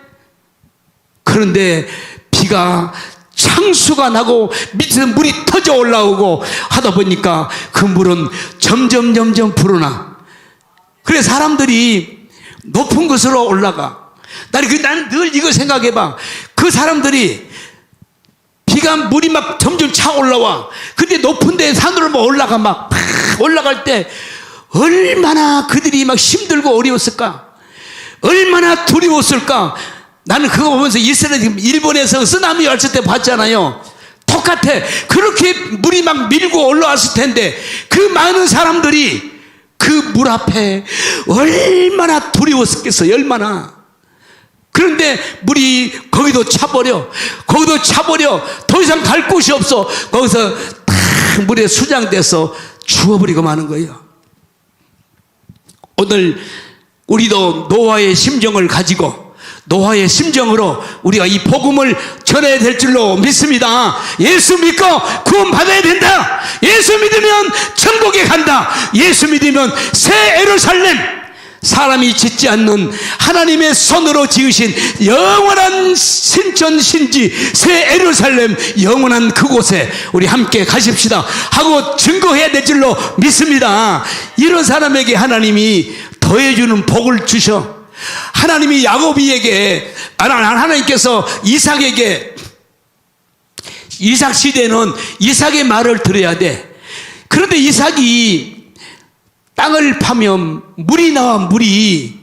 그런데 비가 창수가 나고 밑에서 물이 터져 올라오고 하다 보니까 그 물은 점점 불어나. 그래 사람들이 높은 곳으로 올라가. 나는 늘 이거 생각해봐. 그 사람들이 비가 물이 막 점점 차 올라와. 근데 높은 데 산으로 막 올라가 막 올라갈 때 얼마나 그들이 막 힘들고 어려웠을까? 얼마나 두려웠을까? 나는 그거 보면서 일본에서 쓰나미 왔을 때 봤잖아요. 똑같아. 그렇게 물이 막 밀고 올라왔을 텐데 그 많은 사람들이 그 물 앞에 얼마나 두려웠겠어요. 얼마나. 그런데 물이 거기도 차버려. 더 이상 갈 곳이 없어. 거기서 다 물에 수장돼서 죽어버리고 마는 거예요. 오늘 우리도 노아의 심정을 가지고 노아의 심정으로 우리가 이 복음을 전해야 될 줄로 믿습니다. 예수 믿고 구원 받아야 된다. 예수 믿으면 천국에 간다. 예수 믿으면 새 예루살렘, 사람이 짓지 않는 하나님의 손으로 지으신 영원한 신천신지 새 예루살렘, 영원한 그곳에 우리 함께 가십시다 하고 증거해야 될 줄로 믿습니다. 이런 사람에게 하나님이 더해주는 복을 주셔. 하나님이 야곱이에게, 하나님께서 이삭에게, 이삭 시대는 이삭의 말을 들어야 돼. 그런데 이삭이 땅을 파면 물이 나와. 물이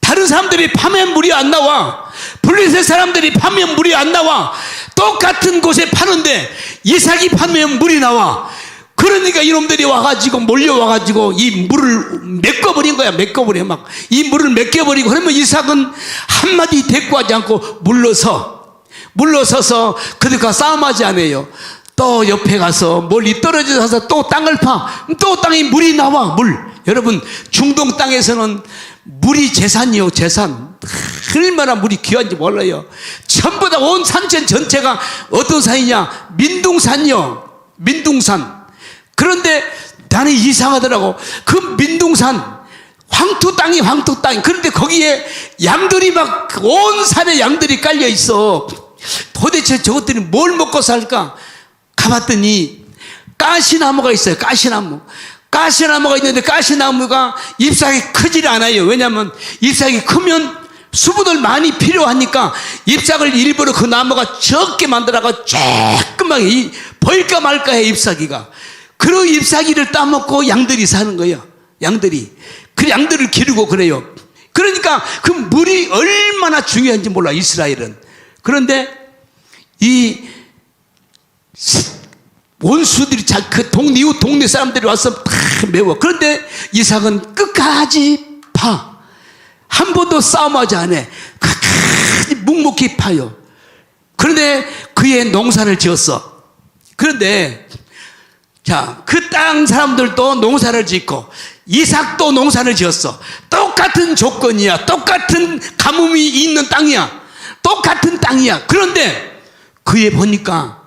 다른 사람들이 파면 물이 안 나와. 블레셋 사람들이 파면 물이 안 나와. 똑같은 곳에 파는데 이삭이 파면 물이 나와. 그러니까 이놈들이 와가지고 몰려와가지고 이 물을 메꿔버린 거야. 메꿔버려. 막 이 물을 메꿔버리고. 그러면 이삭은 한마디 대꾸하지 않고 물러서서 그들과 싸움하지 않아요. 또 옆에 가서 멀리 떨어져서 또 땅을 파. 또 땅에 물이 나와. 물. 여러분, 중동 땅에서는 물이 재산이요. 재산. 얼마나 물이 귀한지 몰라요. 전부 다 온 산천 전체가 어떤 산이냐? 민둥산이요. 민둥산. 그런데 나는 이상하더라고. 그 민둥산 황토 땅이. 그런데 거기에 양들이 막 온 산에 양들이 깔려 있어. 도대체 저것들이 뭘 먹고 살까? 가봤더니 가시나무가 있어요. 가시나무가 있는데 가시나무가 잎사귀 크질 않아요. 왜냐하면 잎사귀 크면 수분을 많이 필요하니까 잎사귀를 일부러 그 나무가 적게 만들어가 조그맣게 보일까 말까 해. 잎사귀가. 그 잎사귀를 따먹고 양들이 사는 거예요. 양들이. 그 양들을 기르고 그래요. 그러니까 그 물이 얼마나 중요한지 몰라, 이스라엘은. 그런데 이 원수들이 그 이웃 동네 사람들이 와서 다 매워. 그런데 이삭은 끝까지 파. 한 번도 싸움하지 않아. 끝까지 묵묵히 파요. 그런데 그의 농사를 지었어. 그런데 자, 그 땅 사람들도 농사를 짓고 이삭도 농사를 지었어. 똑같은 조건이야. 똑같은 가뭄이 있는 땅이야. 똑같은 땅이야. 그런데 그에 보니까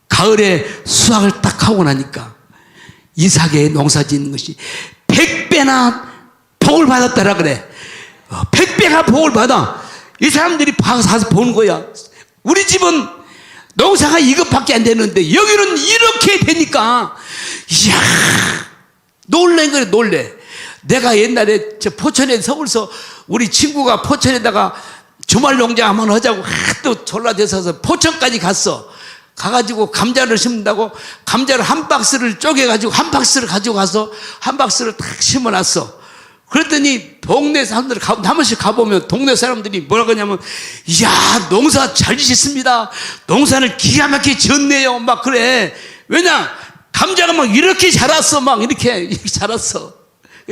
가을에 수확을 딱 하고 나니까 이삭의 농사 짓는 것이 100배나 복을 받았다라 그래. 100배가 복을 받아. 이 사람들이 사서 보는 거야. 우리 집은 농사가 이것밖에 안 되는데 여기는 이렇게 되니까 이야, 놀란 거래. 놀래. 내가 옛날에 저 포천에 서울서 우리 친구가 포천에다가 주말 농장 한번 하자고 또 졸라대서 포천까지 갔어. 가가지고 감자를 심는다고 감자를 한 박스를 쪼개가지고 한 박스를 가지고 가서 한 박스를 탁 심어놨어. 그랬더니 동네 사람들 한 번씩 가보면 동네 사람들이 뭐라 그러냐면, 이야, 농사 잘 지셨습니다. 농사를 기가 막히게 지었네요. 막 그래. 왜냐? 감자가 막 이렇게 자랐어. 막 이렇게 자랐어.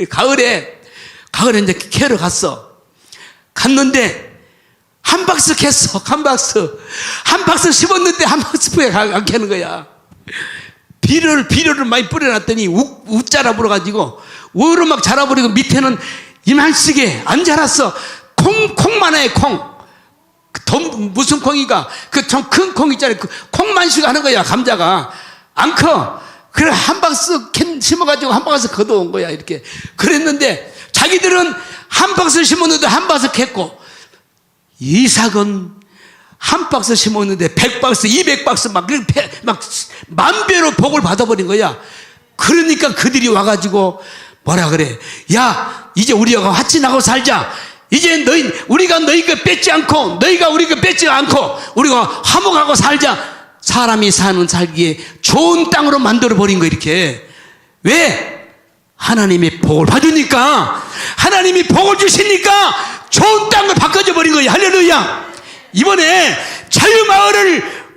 가을에 이제 캐러 갔는데 한 박스 캤어. 한 박스 심었는데 한 박스뿐이 안 캐는 거야. 비료를 많이 뿌려놨더니 웃자라 불어가지고 우로 막 자라버리고 밑에는 이만씩에 안 자랐어. 콩만 해, 콩. 무슨 콩이가 그 좀 큰 콩 있잖아요. 그 콩만씩 하는 거야. 감자가 안 커. 그래 한 박스 심어가지고 한 박스 걷어온 거야. 이렇게 그랬는데 자기들은 한 박스 심었는데 한 박스 캤고, 이삭은 한 박스 심었는데 100박스 200박스 막 만배로 복을 받아버린 거야. 그러니까 그들이 와가지고 뭐라 그래, 야 이제 우리가 화친하고 살자. 이제 우리가 너희 거 뺏지 않고 너희가 우리 거 뺏지 않고 우리가 화목하고 살자. 사람이 살기에 좋은 땅으로 만들어버린 거. 이렇게. 왜? 하나님이 복을 받으니까, 하나님이 복을 주시니까 좋은 땅을 바꿔줘 버린 거예요. 할렐루야. 이번에 자유마을을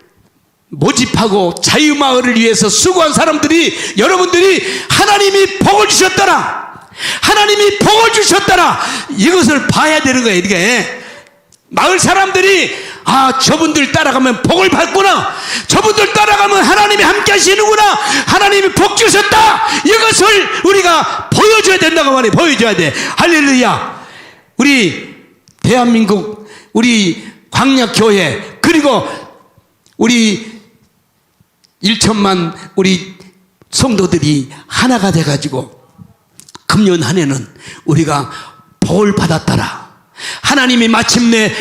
모집하고 자유마을을 위해서 수고한 사람들이, 여러분들이 하나님이 복을 주셨더라, 하나님이 복을 주셨더라, 이것을 봐야 되는 거예요. 이게 마을 사람들이, 아, 저분들 따라가면 복을 받구나, 저분들 따라가면 하나님이 함께 하시는구나, 하나님이 복 주셨다, 이것을 우리가 보여줘야 된다고 말해. 보여줘야 돼. 할렐루야. 우리 대한민국, 우리 광약교회, 그리고 우리 1천만 우리 성도들이 하나가 돼가지고 금년 한 해는 우리가 복을 받았더라, 하나님이 마침내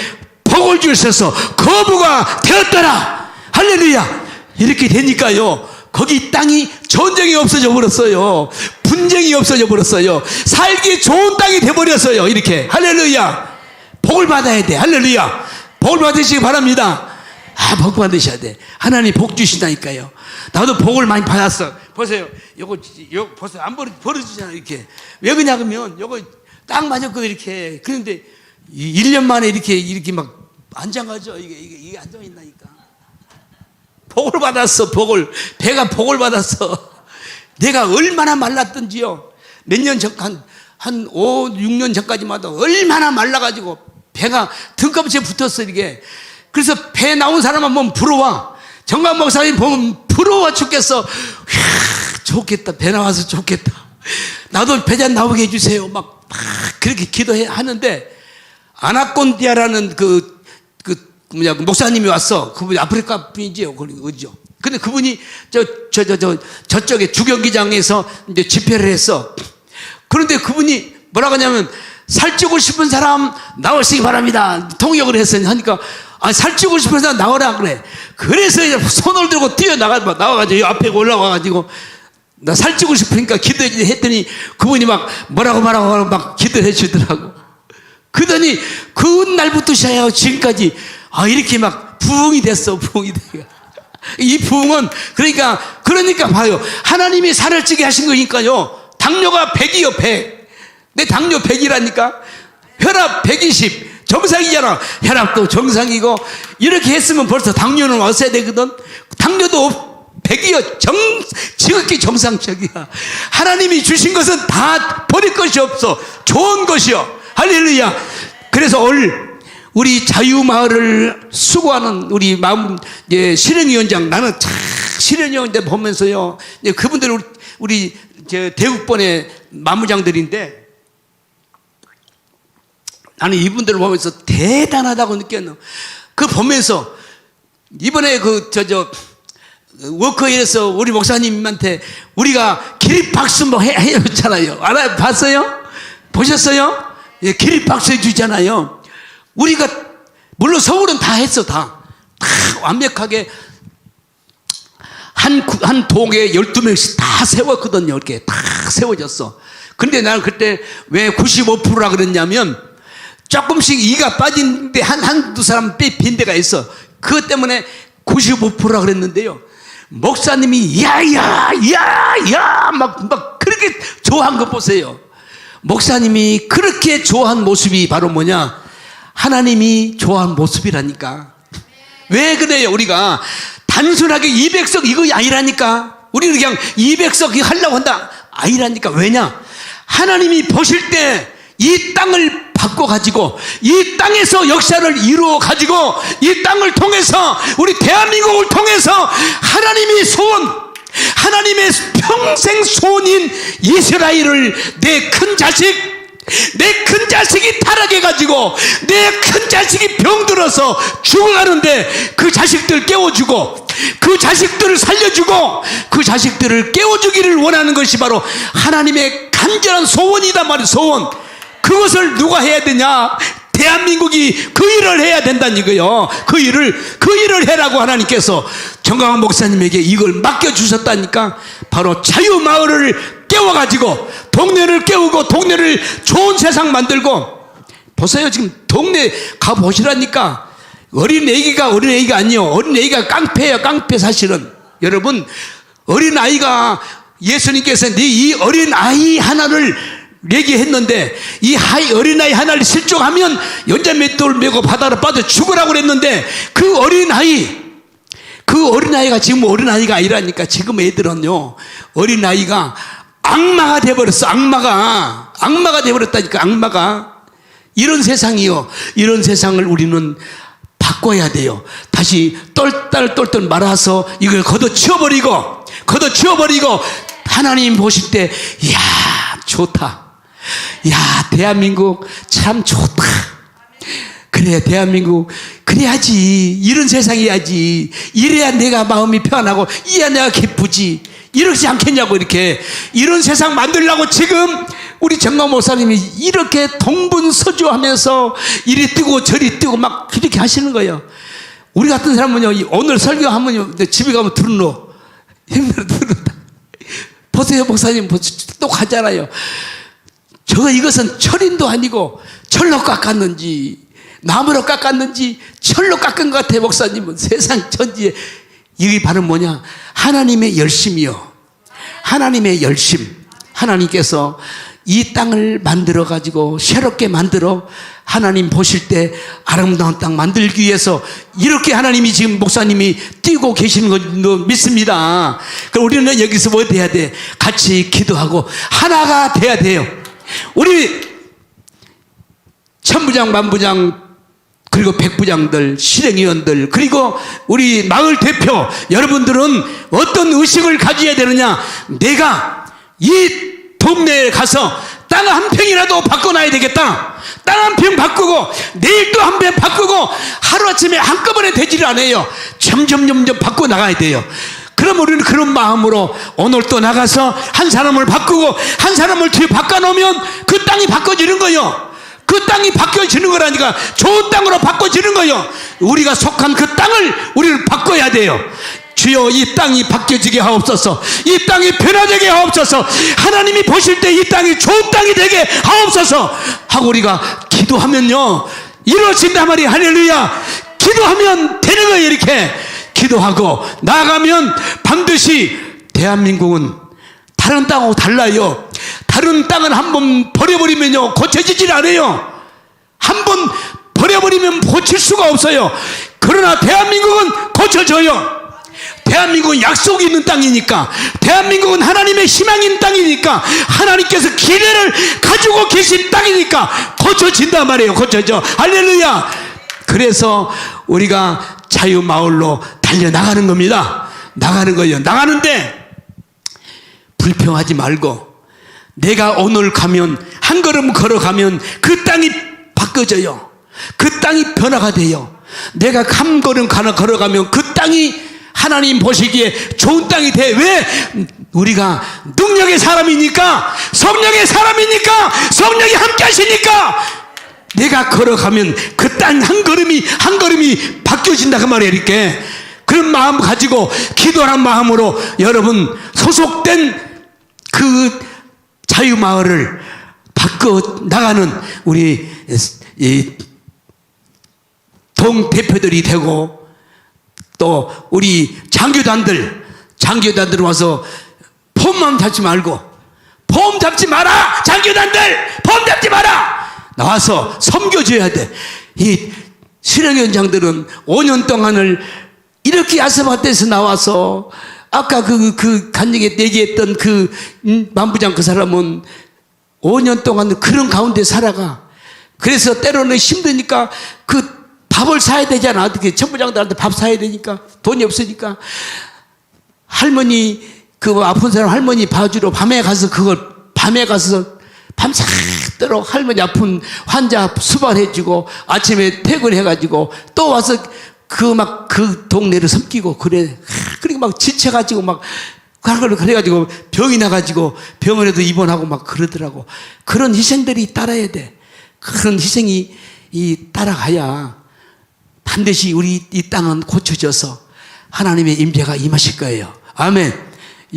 복을 주셔서 거부가 되었더라. 할렐루야. 이렇게 되니까요, 거기 땅이 전쟁이 없어져 버렸어요. 분쟁이 없어져 버렸어요. 살기 좋은 땅이 돼버렸어요. 이렇게. 할렐루야. 복을 받아야 돼. 할렐루야. 복을 받으시기 바랍니다. 아, 복 받으셔야 돼. 하나님 복 주신다니까요. 나도 복을 많이 받았어. 보세요. 요거 보세요. 안 버려주잖아. 이렇게. 왜 그러냐 그러면 요거 딱 맞았거든. 이렇게. 그런데 1년 만에 이렇게 막 안 장가져. 이게 안 장있다니까. 복을 받았어. 배가 복을 받았어. 내가 얼마나 말랐던지요. 몇 년 전, 한 5, 6년 전까지만 해도 얼마나 말라가지고 배가 등껍질에 붙었어. 이게. 그래서 배 나온 사람만 보면 부러워. 정강 목사님 보면 부러워 죽겠어. 이야, 좋겠다. 배 나와서 좋겠다. 나도 배잔 나오게 해주세요. 막 그렇게 기도하는데, 아나콘디아라는 목사님이 왔어. 그분이 아프리카 분이지요. 어디죠? 근데 그분이 저쪽에 주경기장에서 이제 집회를 했어. 그런데 그분이 뭐라고 하냐면, 살찌고 싶은 사람 나오시기 바랍니다. 통역을 했으니 하니까, 아, 살찌고 싶은 사람 나오라 그래. 그래서 이제 손을 들고 나와가지고 앞에 올라와가지고, 나 살찌고 싶으니까 기도했더니 그분이 막 뭐라고 막 기도해 주더라고. 그러더니 그 날부터 시작해서 지금까지, 아, 이렇게 막 부흥이 됐어. 부흥이 돼. 이 부흥은 그러니까 봐요. 하나님이 살을 찌게 하신 거니까요. 당뇨가 100이요, 100. 내 당뇨 100이라니까. 혈압 120. 정상이잖아. 혈압도 정상이고. 이렇게 했으면 벌써 당뇨는 왔어야 되거든. 당뇨도 100이요. 지극히 정상적이야. 하나님이 주신 것은 다 버릴 것이 없어. 좋은 것이요. 할렐루야. 그래서 우리 자유마을을 수고하는 우리 실행위원장, 나는 참 실행위원장 보면서요, 그분들 우리 대국번의 마무장들인데, 나는 이분들을 보면서 대단하다고 느꼈노. 보면서 이번에 워커힐에서 우리 목사님한테 우리가 기립박수 뭐 해줬잖아요. 봤어요? 보셨어요? 예, 기립박수 해주잖아요. 우리가 물론 서울은 다 했어. 다 완벽하게 한 동에 12명씩 다 세웠거든요. 이렇게 다 세워졌어. 근데 나는 그때 왜 95%라 그랬냐면, 조금씩 이가 빠진데 한두 사람 빈 데가 있어. 그것 때문에 95%라 그랬는데요. 목사님이 야야야야 막 그렇게 좋아한 거 보세요. 목사님이 그렇게 좋아한 모습이 바로 뭐냐? 하나님이 좋아한 모습이라니까. 왜 그래요? 우리가 단순하게 200석 이거 아니라니까. 우리는 그냥 200석 하려고 한다 아니라니까. 왜냐? 하나님이 보실 때 이 땅을 바꿔가지고 이 땅에서 역사를 이루어가지고 이 땅을 통해서 우리 대한민국을 통해서 하나님이 소원, 하나님의 평생 소원인 이스라엘을 내 큰 자식이 타락해가지고 내 큰 자식이 병들어서 죽어가는데 그 자식들 깨워주고 그 자식들을 살려주고 그 자식들을 깨워주기를 원하는 것이 바로 하나님의 간절한 소원이다 말이에요. 소원. 그것을 누가 해야 되냐? 대한민국이 그 일을 해야 된다는 이거요. 그 일을 해라고 하나님께서 정강원 목사님에게 이걸 맡겨주셨다니까. 바로 자유마을을 깨워가지고 동네를 깨우고 동네를 좋은 세상 만들고. 보세요. 지금 동네 가보시라니까. 어린애기가 아니요. 어린애기가 깡패예요. 깡패. 사실은 여러분, 어린아이가 예수님께서 이 어린아이 하나를 얘기했는데 이 어린아이 하나를 실종하면 연자맷돌 메고 바다로 빠져 죽으라고 그랬는데 그 어린아이가 지금 어린아이가 아니라니까. 지금 애들은요, 어린아이가 악마가 돼버렸어. 악마가 돼버렸다니까. 악마가. 이런 세상이요. 이런 세상을 우리는 바꿔야 돼요. 다시 똘똘 말아서 이걸 걷어치워버리고 하나님 보실 때 이야 좋다. 야 대한민국 참 좋다. 그래 대한민국 그래야지. 이런 세상이야지. 이래야 내가 마음이 편하고 이래야 내가 기쁘지. 이러지 않겠냐고. 이렇게 이런 세상 만들려고 지금 우리 정강 목사님이 이렇게 동분서주하면서 이리 뛰고 저리 뛰고 막 이렇게 하시는 거예요. 우리 같은 사람은요, 오늘 설교하면요 집에 가면 들으노 힘들어 들은다. 보세요 목사님 또 가잖아요. 이것은 철인도 아니고 철로 깎았는지 나무로 깎았는지 철로 깎은 것 같아. 목사님은 세상 천지에. 이게 바로 뭐냐? 하나님의 열심이요. 하나님의 열심. 하나님께서 이 땅을 만들어 가지고 새롭게 만들어 하나님 보실 때 아름다운 땅 만들기 위해서 이렇게 하나님이 지금 목사님이 뛰고 계시는 거 믿습니다. 그럼 우리는 여기서 뭐 돼야 돼? 같이 기도하고 하나가 돼야 돼요. 우리 천부장 만부장 그리고 백부장들 실행위원들 그리고 우리 마을 대표 여러분들은 어떤 의식을 가져야 되느냐? 내가 이 동네에 가서 땅 한 평이라도 바꿔놔야 되겠다. 땅 한 평 바꾸고 내일 또 한 평 바꾸고 하루아침에 한꺼번에 되지를 않아요. 점점 바꿔 나가야 돼요. 그럼 우리는 그런 마음으로 오늘 또 나가서 한 사람을 바꾸고 한 사람을 뒤에 바꿔놓으면 그 땅이 바꿔지는 거예요. 그 땅이 바뀌어지는 거라니까. 좋은 땅으로 바꿔지는 거예요. 우리가 속한 그 땅을 우리는 바꿔야 돼요. 주여 이 땅이 바뀌어지게 하옵소서. 이 땅이 변화되게 하옵소서. 하나님이 보실 때 이 땅이 좋은 땅이 되게 하옵소서 하고 우리가 기도하면요 이루어진단 말이에요. 할렐루야. 기도하면 되는 거예요. 이렇게 기도하고 나가면 반드시 대한민국은 다른 땅하고 달라요. 다른 땅은 한번 버려버리면요 고쳐지질 않아요. 한번 버려버리면 고칠 수가 없어요. 그러나 대한민국은 고쳐져요. 대한민국은 약속이 있는 땅이니까, 대한민국은 하나님의 희망이 있는 땅이니까, 하나님께서 기대를 가지고 계신 땅이니까 고쳐진단 말이에요. 고쳐져. 할렐루야. 그래서 우리가 자유마을로 달려나가는 겁니다. 나가는 거예요. 나가는데 불평하지 말고 내가 오늘 가면 한 걸음 걸어가면 그 땅이 바꿔져요. 그 땅이 변화가 돼요. 내가 한 걸음 걸어가면 그 땅이 하나님 보시기에 좋은 땅이 돼. 왜? 우리가 능력의 사람이니까, 성령의 사람이니까, 성령이 함께 하시니까 내가 걸어가면 그 땅 한 걸음이 바뀌어진다 그 말이에요. 이렇게 그런 마음 가지고 기도하는 마음으로 여러분 소속된 그 자유마을을 바꿔 나가는 우리 이 동 대표들이 되고 또 우리 장교단들 와서 폼만 잡지 말고, 폼 잡지 마라! 장교단들! 폼 잡지 마라! 나와서 섬겨줘야 돼. 이 실행위원장들은 5년 동안을 이렇게 아스파트에서 나와서, 아까 그 간증에 얘기했던 그 만부장 그 사람은 5년 동안 그런 가운데 살아가. 그래서 때로는 힘드니까 그 밥을 사야 되잖아. 어떻게 천부장들한테 밥 사야 되니까 돈이 없으니까 할머니, 그 아픈 사람 할머니 봐주러 밤에 가서 밤새도록 할머니 아픈 환자 수발해주고 아침에 퇴근해가지고 또 와서 그 동네를 섬기고 그래. 그리고 막 지쳐가지고 막 그래가지고 병이 나가지고 병원에도 입원하고 막 그러더라고. 그런 희생들이 따라야 돼. 그런 희생이 따라가야 반드시 우리 이 땅은 고쳐져서 하나님의 임재가 임하실 거예요. 아멘.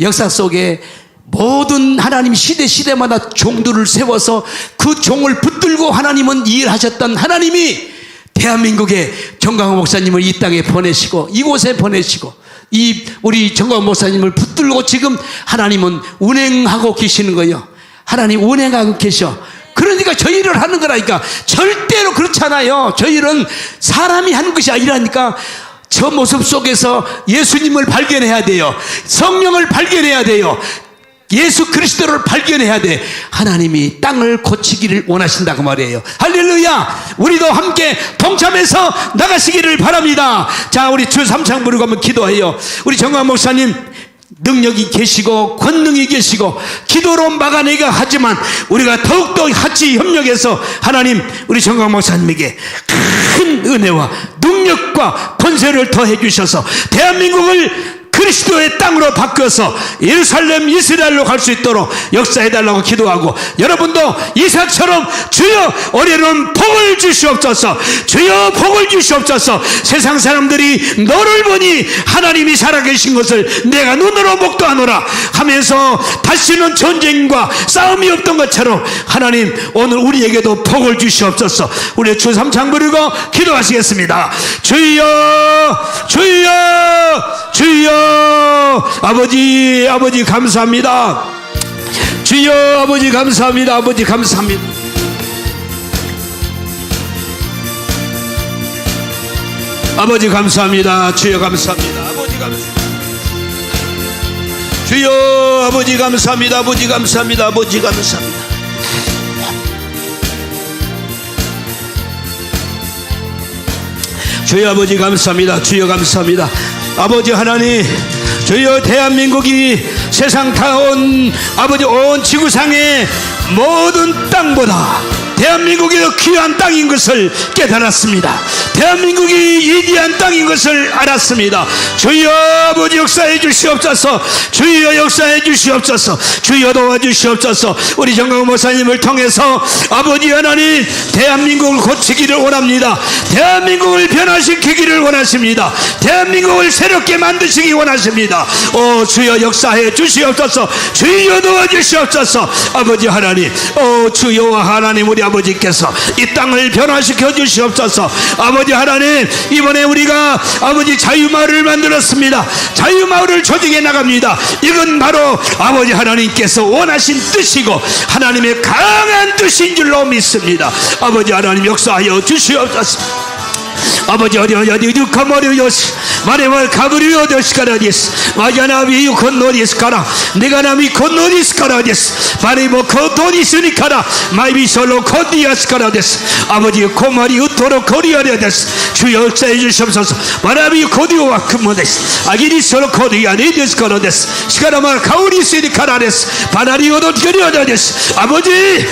역사 속에 모든 하나님 시대마다 종들을 세워서 그 종을 붙들고 하나님은 일하셨던 하나님이 대한민국의 정광훈 목사님을 이 땅에 보내시고 이곳에 보내시고 우리 정광훈 목사님을 붙들고 지금 하나님은 운행하고 계시는 거예요. 하나님 운행하고 계셔. 그러니까 저 일을 하는 거라니까. 절대로 그렇지 않아요. 저 일은 사람이 하는 것이 아니라니까. 저 모습 속에서 예수님을 발견해야 돼요. 성령을 발견해야 돼요. 예수 그리스도를 발견해야 돼. 하나님이 땅을 고치기를 원하신다고 말이에요. 할렐루야. 우리도 함께 동참해서 나가시기를 바랍니다. 자, 우리 주 3창 부르고 한번 기도해요. 우리 정광 목사님 능력이 계시고 권능이 계시고 기도로 막아내가 하지만 우리가 더욱더 같이 협력해서 하나님 우리 정광 목사님에게 큰 은혜와 능력과 권세를 더해 주셔서 대한민국을 그리스도의 땅으로 바꿔서 예루살렘 이스라엘로 갈 수 있도록 역사해달라고 기도하고, 여러분도 이삭처럼 주여 올해는 복을 주시옵소서, 주여 복을 주시옵소서. 세상 사람들이 너를 보니 하나님이 살아계신 것을 내가 눈으로 목도하노라 하면서 다시는 전쟁과 싸움이 없던 것처럼 하나님 오늘 우리에게도 복을 주시옵소서. 우리 주 3창 부르고 기도하시겠습니다. 주여 주여 주여. 아버지 감사합니다. 주여 아버지 감사합니다. 아버지 감사합니다. 아버지 감사합니다. 주여 감사합니다. 아버지 감사합니다. 주여 아버지 감사합니다. 아버지 감사합니다. 아버지 감사합니다. 주여 아버지 감사합니다. 주여 감사합니다. 아버지 하나님, 주여 대한민국이 세상 다온 아버지 온 지구상의 모든 땅보다 대한민국이 더 귀한 땅인 것을 깨달았습니다. 대한민국이 위대한 땅인 것을 알았습니다. 주여 아버지 역사해 주시옵소서. 주여 역사해 주시옵소서. 주여 도와주시옵소서. 우리 정광훈 목사님을 통해서 아버지 하나님 대한민국을 고치기를 원합니다. 대한민국을 변화시키기를 원하십니다. 대한민국을 새롭게 만드시기 원하십니다. 오 주여 역사해 주시옵소서. 주여 도와주시옵소서. 아버지 하나님, 오 주여와 하나님 우리 아버지께서 이 땅을 변화시켜 주시옵소서. 아버지 하나님, 이번에 우리가 아버지 자유마을을 만들었습니다. 자유마을을 조직해 나갑니다. 이건 바로 아버지 하나님께서 원하신 뜻이고 하나님의 강한 뜻인 줄로 믿습니다. 아버지 하나님 역사하여 주시옵소서. 아버지 어디 유카모리오스 마레와 가브리오 데스카라디스 마자나비 유콘노디스카라 네가나미 콘노디스카라디스 바리모 코도니스니카라 마이비솔로 코디아스카라디스 아버지 코마리 우토로 코리아레데스 주여 역사해 주시옵소서. 바라비 코디오와 크모데스 아기리솔로 코디아레데스카라데스 시카라마 카우리스니카라데스 바라리오도 드리오데스 아버지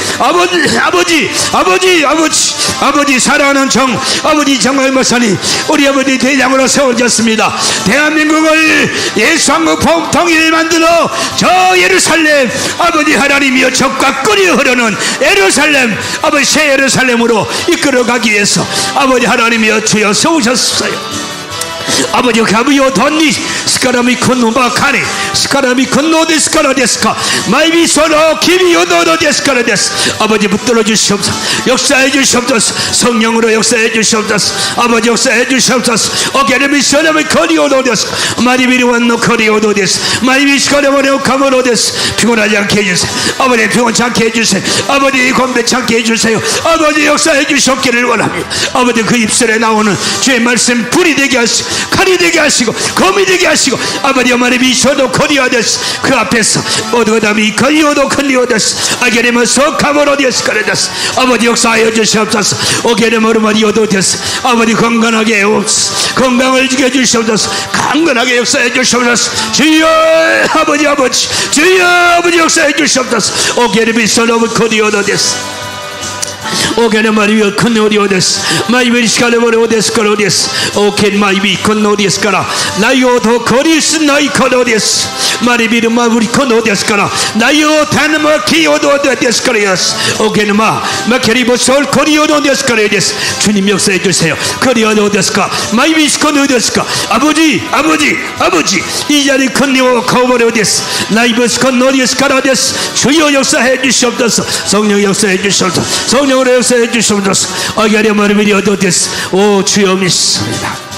사랑하는 정 아버지 정말 목사님 우리 아버지 대장으로 세워졌습니다. 대한민국을 예수왕국 통일을 만들어 저 예루살렘 아버지 하나님이여 적과 끈이 흐르는 예루살렘 아버지 새 예루살렘으로 이끌어가기 위해서 아버지 하나님이여 주여 세우셨어요. 아버지 가비오 돈니 스카라미 콘노바 카레 스카라미 콘노 데스카라 데스카 마이비 소로 기비 요도도 데스카라 데스 아버지 붙들어 주시옵소서 역사해 주시옵소서 성령으로 역사해 주시옵소서 아버지 역사해 주시옵소서 오케르미 소라미 코리오도 데스 마리비리 원노 코리오도 데스 마이비 스카라모레오 카모로 데스 피곤하지 않게 해주세요 아버지 피곤치 않게 해주세요 아버지 공배치 않게 해주세요 아버지 역사해 주시옵기를 원합니다 아버지 그 입술에 나오는 주의 말씀 불이 되게 하시고 칼이 되게 하시고 검이 되게 하시고 아버지 어머니 미소도 코리오데스 그 앞에서 모두가 다 미코리오도 콜리오데스 아게레모소 카모로데스 카레데스 아버지 역사하여 주시옵소서 오게레모르마리오도 데스 아버지 건강하게 옵소서 건강을 지켜주시옵소서 강건하게 역사해 주시옵소서 주여 아버지 주여 아버지 역사해 주시옵소서 오게레미소노브 코리오도 데스 오케는 마리오 컨노리오데스 마이베리스카레모레오데스 카로데스 오케 마이비 컨노리스카라 나이오도 거리스 나이 코노데스 마리비르 마브리 코노데스카라 나이오 타르마 키오도데스 카레스 오케는 마케리보 솔 코리오도데스 카레데스 주님 역사해 주세요 코리오도데스카 마이비스 코노데스카 아버지 이 자리 컨니오 코모레오데스 나이버스 컨노리스 카라데스 주여 역사해 주시옵소서 성령 역사해 주시옵소서 성령으로 역사해 주시옵소서 아게레 마르비리 오도데스 오 주여 믿습니다